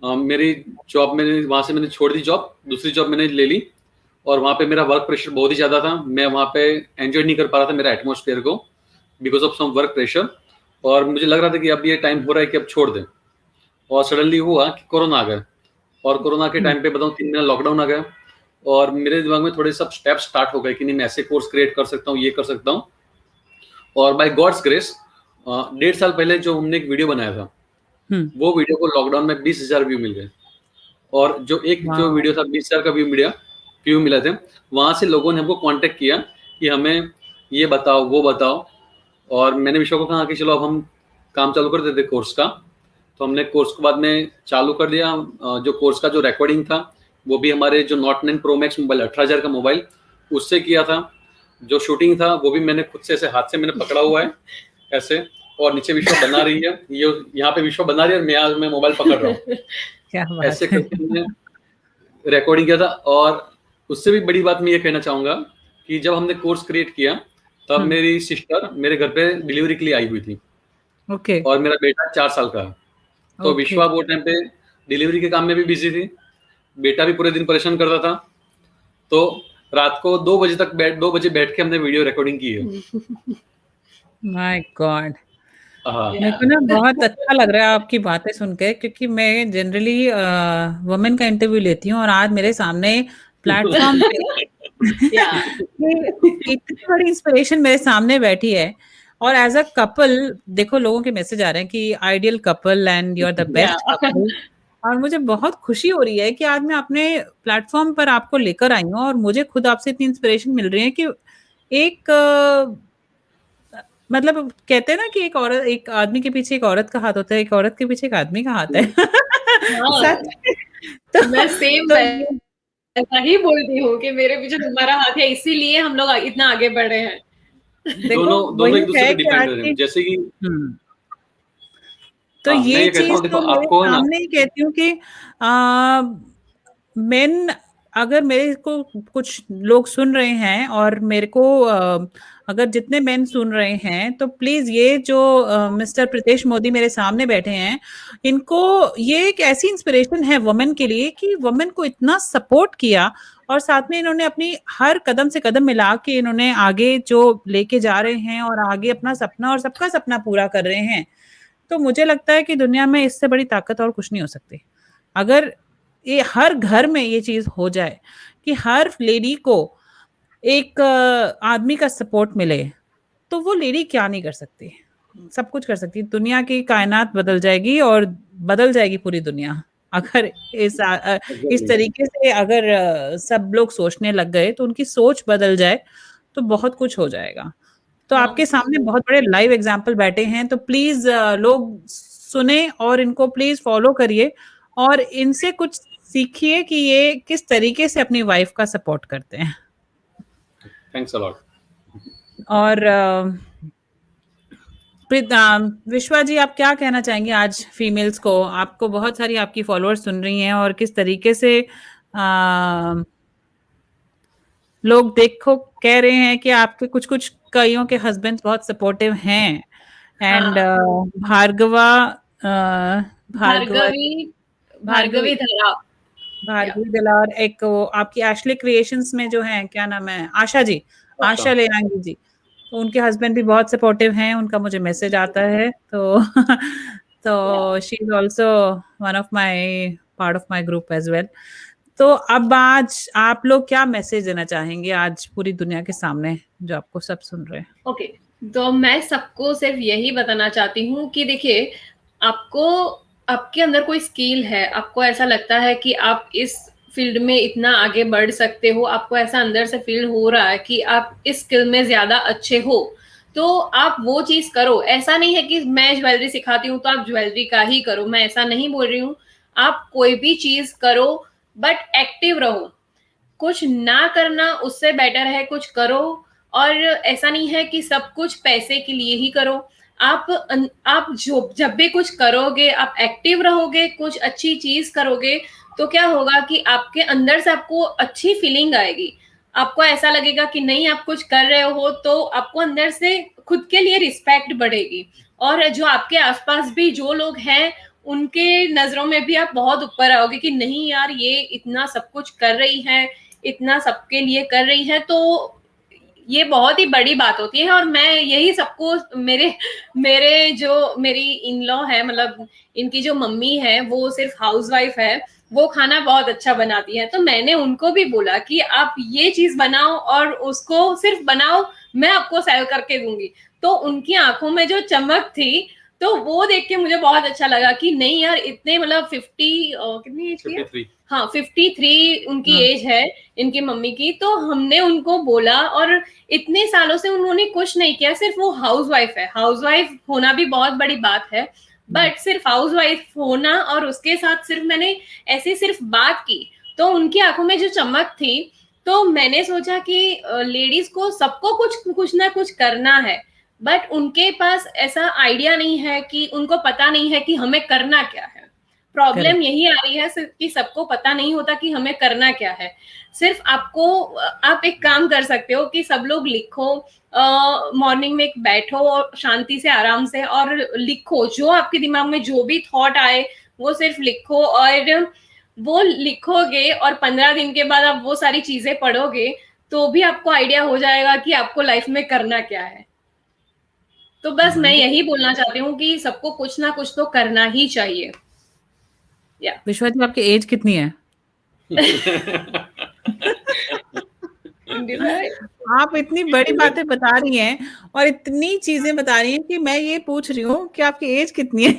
मेरी जॉब मैंने वहाँ से मैंने छोड़ दी, जॉब दूसरी जॉब मैंने ले ली, और वहाँ पे मेरा वर्क प्रेशर बहुत ही ज़्यादा था। मैं वहाँ पे एंजॉय नहीं कर पा रहा था मेरा एटमोसफेयर को, because of some work pressure. और मुझे लग रहा था कि अब ये टाइम हो रहा है कि अब छोड़ दें। और सडनली हुआ कि कोरोना आ गया, और कोरोना के टाइम पे बताऊँ 3 महीना लॉकडाउन आ गया, और मेरे दिमाग में थोड़े सब स्टेप स्टार्ट हो गए कि नहीं मैं ऐसे कोर्स क्रिएट कर सकता हूँ, ये कर सकता हूँ। और बाय गॉड्स ग्रेस 1.5 साल पहले जो हमने एक वीडियो बनाया था, वो वीडियो को लॉकडाउन में 20,000 व्यू मिल गए। और जो वीडियो था 20,000 का व्यू मिला थे, वहां से लोगों ने हमको कांटेक्ट किया कि हमें ये बताओ वो बताओ। और मैंने विश्व को कहा कि चलो अब हम काम चालू कर देते कोर्स का। तो हमने कोर्स को बाद में चालू कर दिया। जो कोर्स का जो रिकॉर्डिंग था वो भी हमारे जो Note 9 Pro Max मोबाइल 18,000 का मोबाइल उससे किया था। जो शूटिंग था वो भी मैंने खुद से ऐसे हाथ से मैंने पकड़ा हुआ है ऐसे, और नीचे विश्व बना रही है, ये यहाँ पे विश्व बना रही है और मैं मोबाइल पकड़ रहा हूँ। क्या बात ऐसे है। करके हमने रिकॉर्डिंग किया था। और उससे भी बड़ी बात मैं ये कहना चाहूंगा कि जब हमने कोर्स क्रिएट किया तब मेरी सिस्टर मेरे घर पे डिलीवरी के लिए आई हुई थी ओके और मेरा बेटा 4 साल का है। तो ओके विश्वा वो टाइम पे डिलीवरी के काम में भी बिजी थी, बेटा भी पूरे दिन परेशान करता था। तो रात को 2 बजे बैठ के हमने वीडियो रिकॉर्डिंग की है। My God. हाँ मेरे को ना बहुत अच्छा लग रहा है आपकी बातें सुन के, क्योंकि मैं जनरली वुमेन का इंटरव्यू लेती हूँ और आज मेरे सामने प्लेटफॉर्म पे इतनी बड़ी इंस्पिरेशन मेरे सामने बैठी है। और एज अ कपल देखो, लोगों के मैसेज आ रहे हैं कि ideal couple and you are the best couple. और मुझे बहुत खुशी हो रही है कि आज मैं अपने प्लेटफॉर्म पर आपको लेकर आई हूँ और मुझे खुद आपसे इतनी इंस्पिरेशन मिल रही है कि एक मतलब कहते हैं ना कि एक आदमी के पीछे एक औरत का हाथ होता है, एक औरत के पीछे एक आदमी का हाथ है। सच में। तो मैं सेम तो ऐसा ही बोलती हूँ कि मेरे पीछे तुम्हारा हाथ है, इसीलिए हम लोग इतना आगे बढ़े हैं। देखो दोनों वही एक दूसरे है पे कि डिपेंड आज हो रहे की हैं। जैसे कि तो मैं ये ये कहता चीज हूँ, देखो तो मेरे आपको है ना, सामने ही कहती हूँ कि मेन, अगर मेरे को कुछ लोग सुन रहे हैं और मेरे को अगर जितने मेन सुन रहे हैं तो प्लीज ये जो मिस्टर प्रीतेश मोदी मेरे सामने बैठे हैं, इनको ये एक ऐसी इंस्पिरेशन है वुमेन के लिए कि वुमेन को इतना सपोर्ट किया और साथ में इन्होंने अपनी हर कदम से कदम मिला के इन्होंने आगे जो लेके जा रहे हैं और आगे अपना सपना और सबका सपना पूरा कर रहे हैं। तो मुझे लगता है कि दुनिया में इससे बड़ी ताकत और कुछ नहीं हो सकती। अगर ये हर घर में ये चीज हो जाए कि हर लेडी को एक आदमी का सपोर्ट मिले, तो वो लेडी क्या नहीं कर सकती, सब कुछ कर सकती। दुनिया की कायनात बदल जाएगी और बदल जाएगी पूरी दुनिया। अगर इस तरीके से अगर सब लोग सोचने लग गए तो उनकी सोच बदल जाए तो बहुत कुछ हो जाएगा। तो आपके सामने बहुत बड़े लाइव एग्जाम्पल बैठे हैं, तो प्लीज लोग सुने और इनको प्लीज फॉलो करिए और इनसे कुछ सीखिए कि ये किस तरीके से अपनी वाइफ का सपोर्ट करते हैं। Thanks a lot. और विश्वा जी, आप क्या कहना चाहेंगे आज फीमेल्स को? आपको बहुत सारी आपकी फॉलोअर्स सुन रही हैं और किस तरीके से लोग देखो कह रहे हैं कि आपके कुछ कुछ कईयों के हस्बैंड्स बहुत सपोर्टिव हैं। एंड भार्गवी दला और एक वो आपकी एशले क्रिएशंस में जो है, क्या नाम है, आशा जी, आशा लेयांगी जी, तो उनके हस्बैंड भी बहुत सपोर्टिव हैं। उनका मुझे मैसेज आता है तो she is also one of my part of my group as well. तो अब आज आप लोग क्या मैसेज देना चाहेंगे आज पूरी दुनिया के सामने जो आपको सब सुन रहे हैं? ओके, तो मैं सबको सिर्फ यही बताना चाहती हूँ कि देखिए, आपको आपके अंदर कोई स्किल है, आपको ऐसा लगता है कि आप इस फील्ड में इतना आगे बढ़ सकते हो, आपको ऐसा अंदर से फील हो रहा है कि आप इस स्किल में ज्यादा अच्छे हो, तो आप वो चीज करो। ऐसा नहीं है कि मैं ज्वेलरी सिखाती हूँ तो आप ज्वेलरी का ही करो, मैं ऐसा नहीं बोल रही हूँ। आप कोई भी चीज करो बट एक्टिव रहो। कुछ ना करना उससे बेटर है कुछ करो। और ऐसा नहीं है कि सब कुछ पैसे के लिए ही करो। आप जब भी कुछ करोगे, आप एक्टिव रहोगे, कुछ अच्छी चीज करोगे, तो क्या होगा कि आपके अंदर से आपको अच्छी फीलिंग आएगी। आपको ऐसा लगेगा कि नहीं, आप कुछ कर रहे हो तो आपको अंदर से खुद के लिए रिस्पेक्ट बढ़ेगी। और जो आपके आसपास भी जो लोग हैं, उनके नजरों में भी आप बहुत ऊपर आओगे कि नहीं यार, ये इतना सब कुछ कर रही है, इतना सबके लिए कर रही है, तो ये बहुत ही बड़ी बात होती है। और मैं यही सबको, मेरी इन लॉ है, मतलब इनकी जो मम्मी है वो सिर्फ हाउसवाइफ है, वो खाना बहुत अच्छा बनाती है, तो मैंने उनको भी बोला कि आप ये चीज बनाओ और उसको सिर्फ बनाओ, मैं आपको सेल करके दूंगी। तो उनकी आंखों में जो चमक थी, तो वो देख के मुझे बहुत अच्छा लगा कि नहीं यार, इतने मतलब 50 कितनी एज की है? 53। हाँ, 53 उनकी एज है, इनकी मम्मी की। तो हमने उनको बोला, और इतने सालों से उन्होंने कुछ नहीं किया, सिर्फ वो हाउसवाइफ है। हाउसवाइफ होना भी बहुत बड़ी बात है। बट सिर्फ हाउस वाइफ होना और उसके साथ सिर्फ मैंने ऐसे सिर्फ बात की, तो उनकी आंखों में जो चमक थी, तो मैंने सोचा कि लेडीज को सबको कुछ ना कुछ करना है, बट उनके पास ऐसा आइडिया नहीं है, कि उनको पता नहीं है कि हमें करना क्या है। Problem correct. यही आ रही है कि सबको पता नहीं होता कि हमें करना क्या है। सिर्फ आपको, आप एक काम कर सकते हो कि सब लोग लिखो, मॉर्निंग में बैठो और शांति से आराम से और लिखो, जो आपके दिमाग में जो भी थॉट आए वो सिर्फ लिखो, और वो लिखोगे और 15 दिन के बाद आप वो सारी चीजें पढ़ोगे, तो भी आपको आइडिया हो जाएगा कि आपको लाइफ में करना क्या है। तो बस मैं यही बोलना चाहती हूँ कि सबको कुछ ना कुछ तो करना ही चाहिए। या विश्वा जी, आपकी एज कितनी है? आप इतनी बड़ी बातें बता रही हैं और इतनी चीजें बता रही हैं कि मैं ये पूछ रही हूँ कि आपकी एज कितनी है?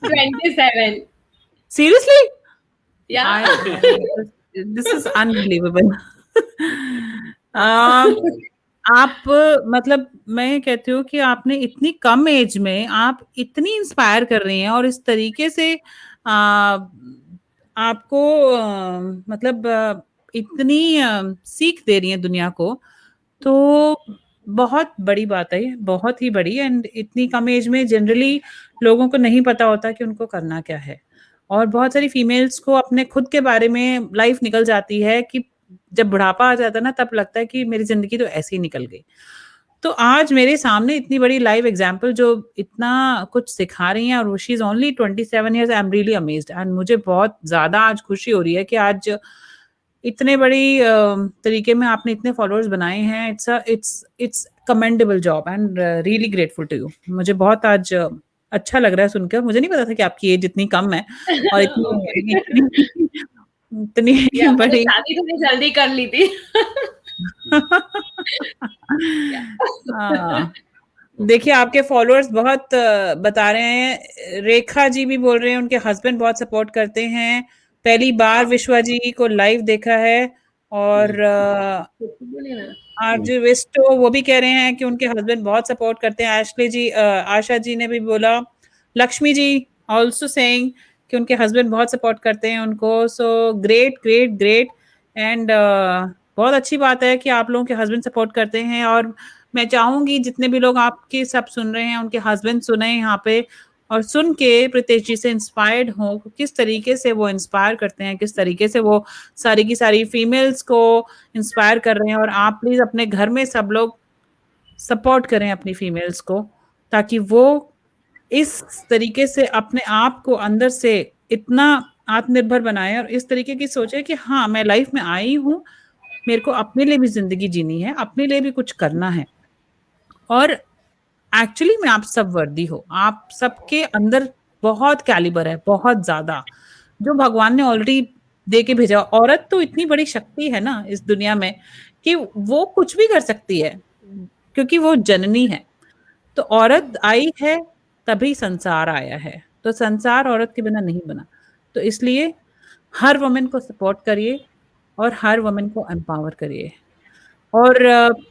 27। सीरियसली? या दिस इज अनबिलीवेबल। आप, मतलब मैं कहती हूँ कि आपने इतनी कम एज में आप इतनी इंस्पायर कर रही हैं और इस तरीके से आपको मतलब इतनी सीख दे रही हैं दुनिया को, तो बहुत बड़ी बात है ये, बहुत ही बड़ी। एंड इतनी कम एज में जनरली लोगों को नहीं पता होता कि उनको करना क्या है, और बहुत सारी फीमेल्स को अपने खुद के बारे में लाइफ निकल जाती है कि जब बुढ़ापा आ जाता है ना, तब लगता है कि मेरी जिंदगी तो ऐसे ही निकल गई। तो आज मेरे सामने इतनी बड़ी लाइव एग्जाम्पल जो इतना कुछ सिखा रही हैं, और she is only 27 years. I am really amazed, and मुझे बहुत ज्यादा आज खुशी हो रही है कि आज इतने बड़ी तरीके में आपने इतने फॉलोअर्स बनाए हैं। It's commendable job and really grateful to you. मुझे बहुत आज अच्छा लग रहा है सुनकर। मुझे नहीं पता था कि आपकी एज इतनी कम है और इतनी इतनी या मैंने बड़ी। शादी थोड़ी जल्दी कर ली थी। हाँ, देखिए आपके फॉलोअर्स बहुत बता रहे हैं। रेखा जी भी बोल रहे हैं उनके हस्बैंड बहुत सपोर्ट करते हैं, पहली बार विश्वा जी को लाइव देखा है। और आरजे वेस्टो वो भी कह रहे हैं कि उनके हस्बैंड बहुत सपोर्ट करते हैं। एशले जी, आशा जी ने भी बोला। लक्ष्मी जी ऑल्सो सेइंग कि उनके हस्बैंड बहुत सपोर्ट करते हैं उनको। So great great great. And बहुत अच्छी बात है कि आप लोगों के हस्बैंड सपोर्ट करते हैं, और मैं चाहूंगी जितने भी लोग आपके सब सुन रहे हैं उनके हस्बैंड सुने यहाँ पे, और सुन के प्रीतेश जी से इंस्पायर्ड हो, किस तरीके से वो इंस्पायर करते हैं, किस तरीके से वो सारी की सारी फीमेल्स को इंस्पायर कर रहे हैं। और आप प्लीज अपने घर में सब लोग सपोर्ट करें अपनी फीमेल्स को, ताकि वो इस तरीके से अपने आप को अंदर से इतना आत्मनिर्भर बनाए और इस तरीके की सोचे कि हाँ, मैं लाइफ में आई हूँ, मेरे को अपने लिए भी जिंदगी जीनी है, अपने लिए भी कुछ करना है। और एक्चुअली में आप सब वर्दी हो, आप सबके अंदर बहुत कैलिबर है, बहुत ज्यादा, जो भगवान ने ऑलरेडी दे के भेजा। औरत तो इतनी बड़ी शक्ति है ना इस दुनिया में कि वो कुछ भी कर सकती है, क्योंकि वो जननी है। तो औरत आई है तभी संसार आया है, तो संसार औरत के बिना नहीं बना। तो इसलिए हर वुमेन को सपोर्ट करिए और हर वुमेन को एम्पावर करिए। और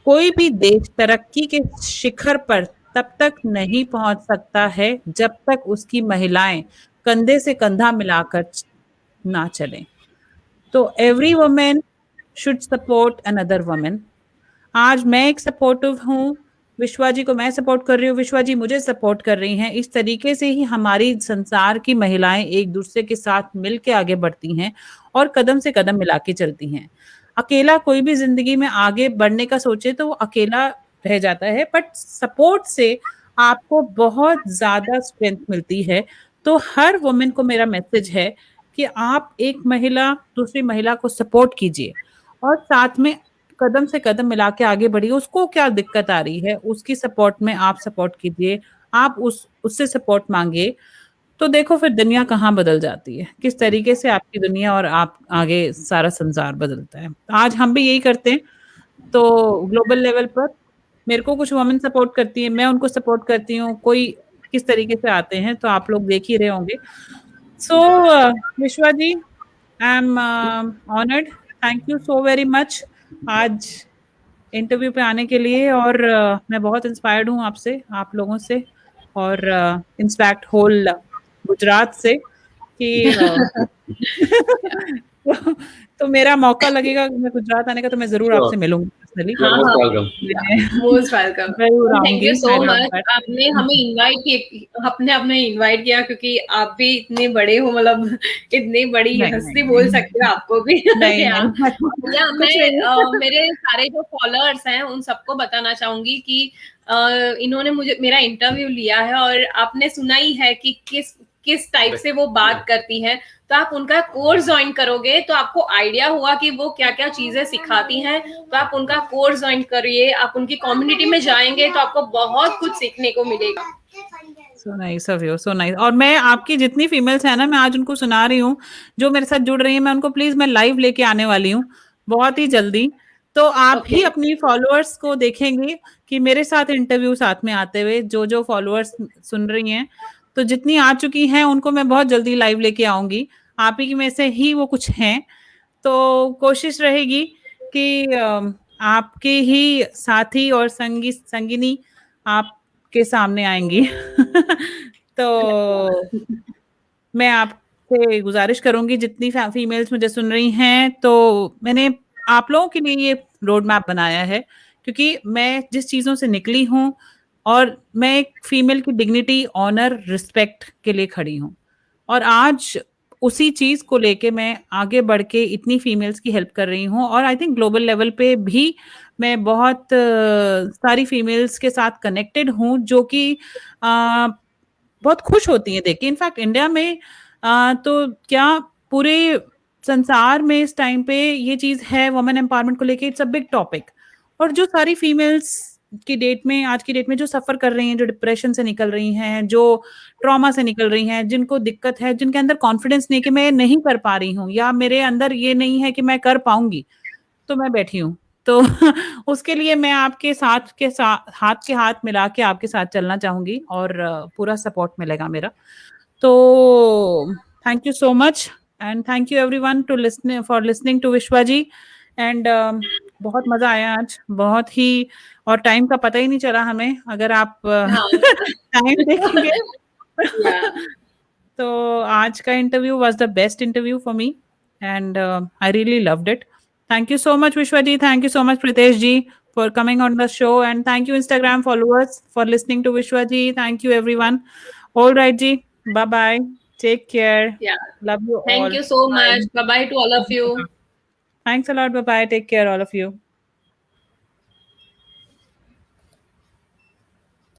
कोई भी देश तरक्की के शिखर पर तब तक नहीं पहुंच सकता है जब तक उसकी महिलाएं कंधे से कंधा मिलाकर ना चलें। तो every women should support another women. आज मैं एक सपोर्टिव हूँ, विश्वा जी को मैं सपोर्ट कर रही हूँ, विश्वा जी मुझे सपोर्ट कर रही हैं। इस तरीके से ही हमारी संसार की महिलाएं एक दूसरे के साथ मिलके आगे बढ़ती हैं और कदम से कदम मिला के चलती हैं। अकेला कोई भी जिंदगी में आगे बढ़ने का सोचे तो वो अकेला रह जाता है, बट सपोर्ट से आपको बहुत ज्यादा स्ट्रेंथ मिलती है। तो हर वुमेन को मेरा मैसेज है कि आप एक महिला दूसरी महिला को सपोर्ट कीजिए और साथ में कदम से कदम मिला के आगे बढ़िए। उसको क्या दिक्कत आ रही है, उसकी सपोर्ट में आप सपोर्ट कीजिए, आप उससे सपोर्ट मांगिए। तो देखो फिर दुनिया कहाँ बदल जाती है, किस तरीके से आपकी दुनिया और आप आगे सारा संसार बदलता है। आज हम भी यही करते हैं। तो ग्लोबल लेवल पर मेरे को कुछ वुमेन सपोर्ट करती है, मैं उनको सपोर्ट करती हूँ, कोई किस तरीके से आते हैं तो आप लोग देख ही रहे होंगे। So Vishwa ji, I am honoured, thank you so very much आज इंटरव्यू पे आने के लिए। और मैं बहुत इंस्पायर्ड हूँ आपसे, आप लोगों से। और इनफैक्ट होल गुजरात से कि तो मेरा मौका लगेगा मैं गुजरात आने का तो मैं ज़रूर आपसे मिलूँगी पर्सनली। हाँ, हाँ। मैं मोस्ट वेलकम। ज़रूर थैंक यू आऊँगी सो मच, हैदराबाद। आपने हमें इनवाइट किया क्योंकि आप भी इतने बड़े हो, मतलब इतनी बड़ी नहीं, हस्ती नहीं, बोल नहीं। सकते हो आपको भी। नहीं, या नहीं, या कुछ नहीं। मेरे सारे जो फॉलोअर्स हैं उन सबको बताना चाहूंगी कि इन्होंने मुझे मेरा इंटरव्यू लिया है और आपने सुना ही है कि किस टाइप से वो बात करती है, तो आप उनका कोर्स ज्वाइन करोगे तो आपको आइडिया हुआ कि वो क्या क्या चीजें सिखाती हैं, तो आप उनका कोर्स ज्वाइन करिए, आप उनकी कम्युनिटी में जाएंगे तो आपको बहुत कुछ सीखने को मिलेगा। So nice of you, so nice. और मैं आपकी जितनी फीमेल्स है ना, मैं आज उनको सुना रही हूँ जो मेरे साथ जुड़ रही है, मैं उनको प्लीज मैं लाइव लेके आने वाली हूँ बहुत ही जल्दी। तो आप भी अपनी फॉलोअर्स को देखेंगे कि मेरे साथ इंटरव्यू साथ में आते हुए जो फॉलोअर्स सुन रही हैं, तो जितनी आ चुकी हैं उनको मैं बहुत जल्दी लाइव लेके आऊंगी। आप ही में से ही वो कुछ हैं, तो कोशिश रहेगी कि आपके ही साथी और संगिनी आपके सामने आएंगी। तो मैं आपसे गुजारिश करूंगी जितनी फीमेल्स मुझे सुन रही हैं, तो मैंने आप लोगों के लिए ये रोड मैप बनाया है क्योंकि मैं जिस चीजों से निकली हूँ और मैं एक फीमेल की डिग्निटी, ऑनर, रिस्पेक्ट के लिए खड़ी हूँ और आज उसी चीज को लेके मैं आगे बढ़ के इतनी फीमेल्स की हेल्प कर रही हूँ और आई थिंक ग्लोबल लेवल पे भी मैं बहुत सारी फीमेल्स के साथ कनेक्टेड हूँ जो कि बहुत खुश होती हैं देख के। इनफैक्ट इंडिया में तो क्या पूरे संसार में इस टाइम पे ये चीज है वुमेन एम्पावरमेंट को लेके, इट्स अ बिग टॉपिक। और जो सारी फीमेल्स की डेट में, आज की डेट में जो सफर कर रही हैं, जो डिप्रेशन से निकल रही हैं, जो ट्रॉमा से निकल रही हैं, जिनको दिक्कत है, जिनके अंदर कॉन्फिडेंस नहीं कि मैं नहीं कर पा रही हूँ या मेरे अंदर ये नहीं है कि मैं कर पाऊंगी, तो मैं बैठी हूँ। तो उसके लिए मैं आपके साथ के साथ हाथ के हाथ मिला के आपके साथ चलना चाहूंगी और पूरा सपोर्ट मिलेगा मेरा। तो thank you so much and thank you everyone to listening for listening to Vishwa ji. And बहुत मजा आया आज, बहुत ही, और टाइम का पता ही नहीं चला हमें अगर आप टाइम देखेंगे। तो आज का interview was the best interview for me and I really loved it. Thank you so much, Vishwa ji. Thank you so much, Pritesh ji, for coming on the show. And thank you, Instagram followers, for listening to Vishwa ji. Thank you, everyone. All right, ji. Bye-bye. Take care. Yeah. Love you all. Thank you so much. Bye-bye to all of you. Thanks a lot. Bye-bye. Take care, all of you.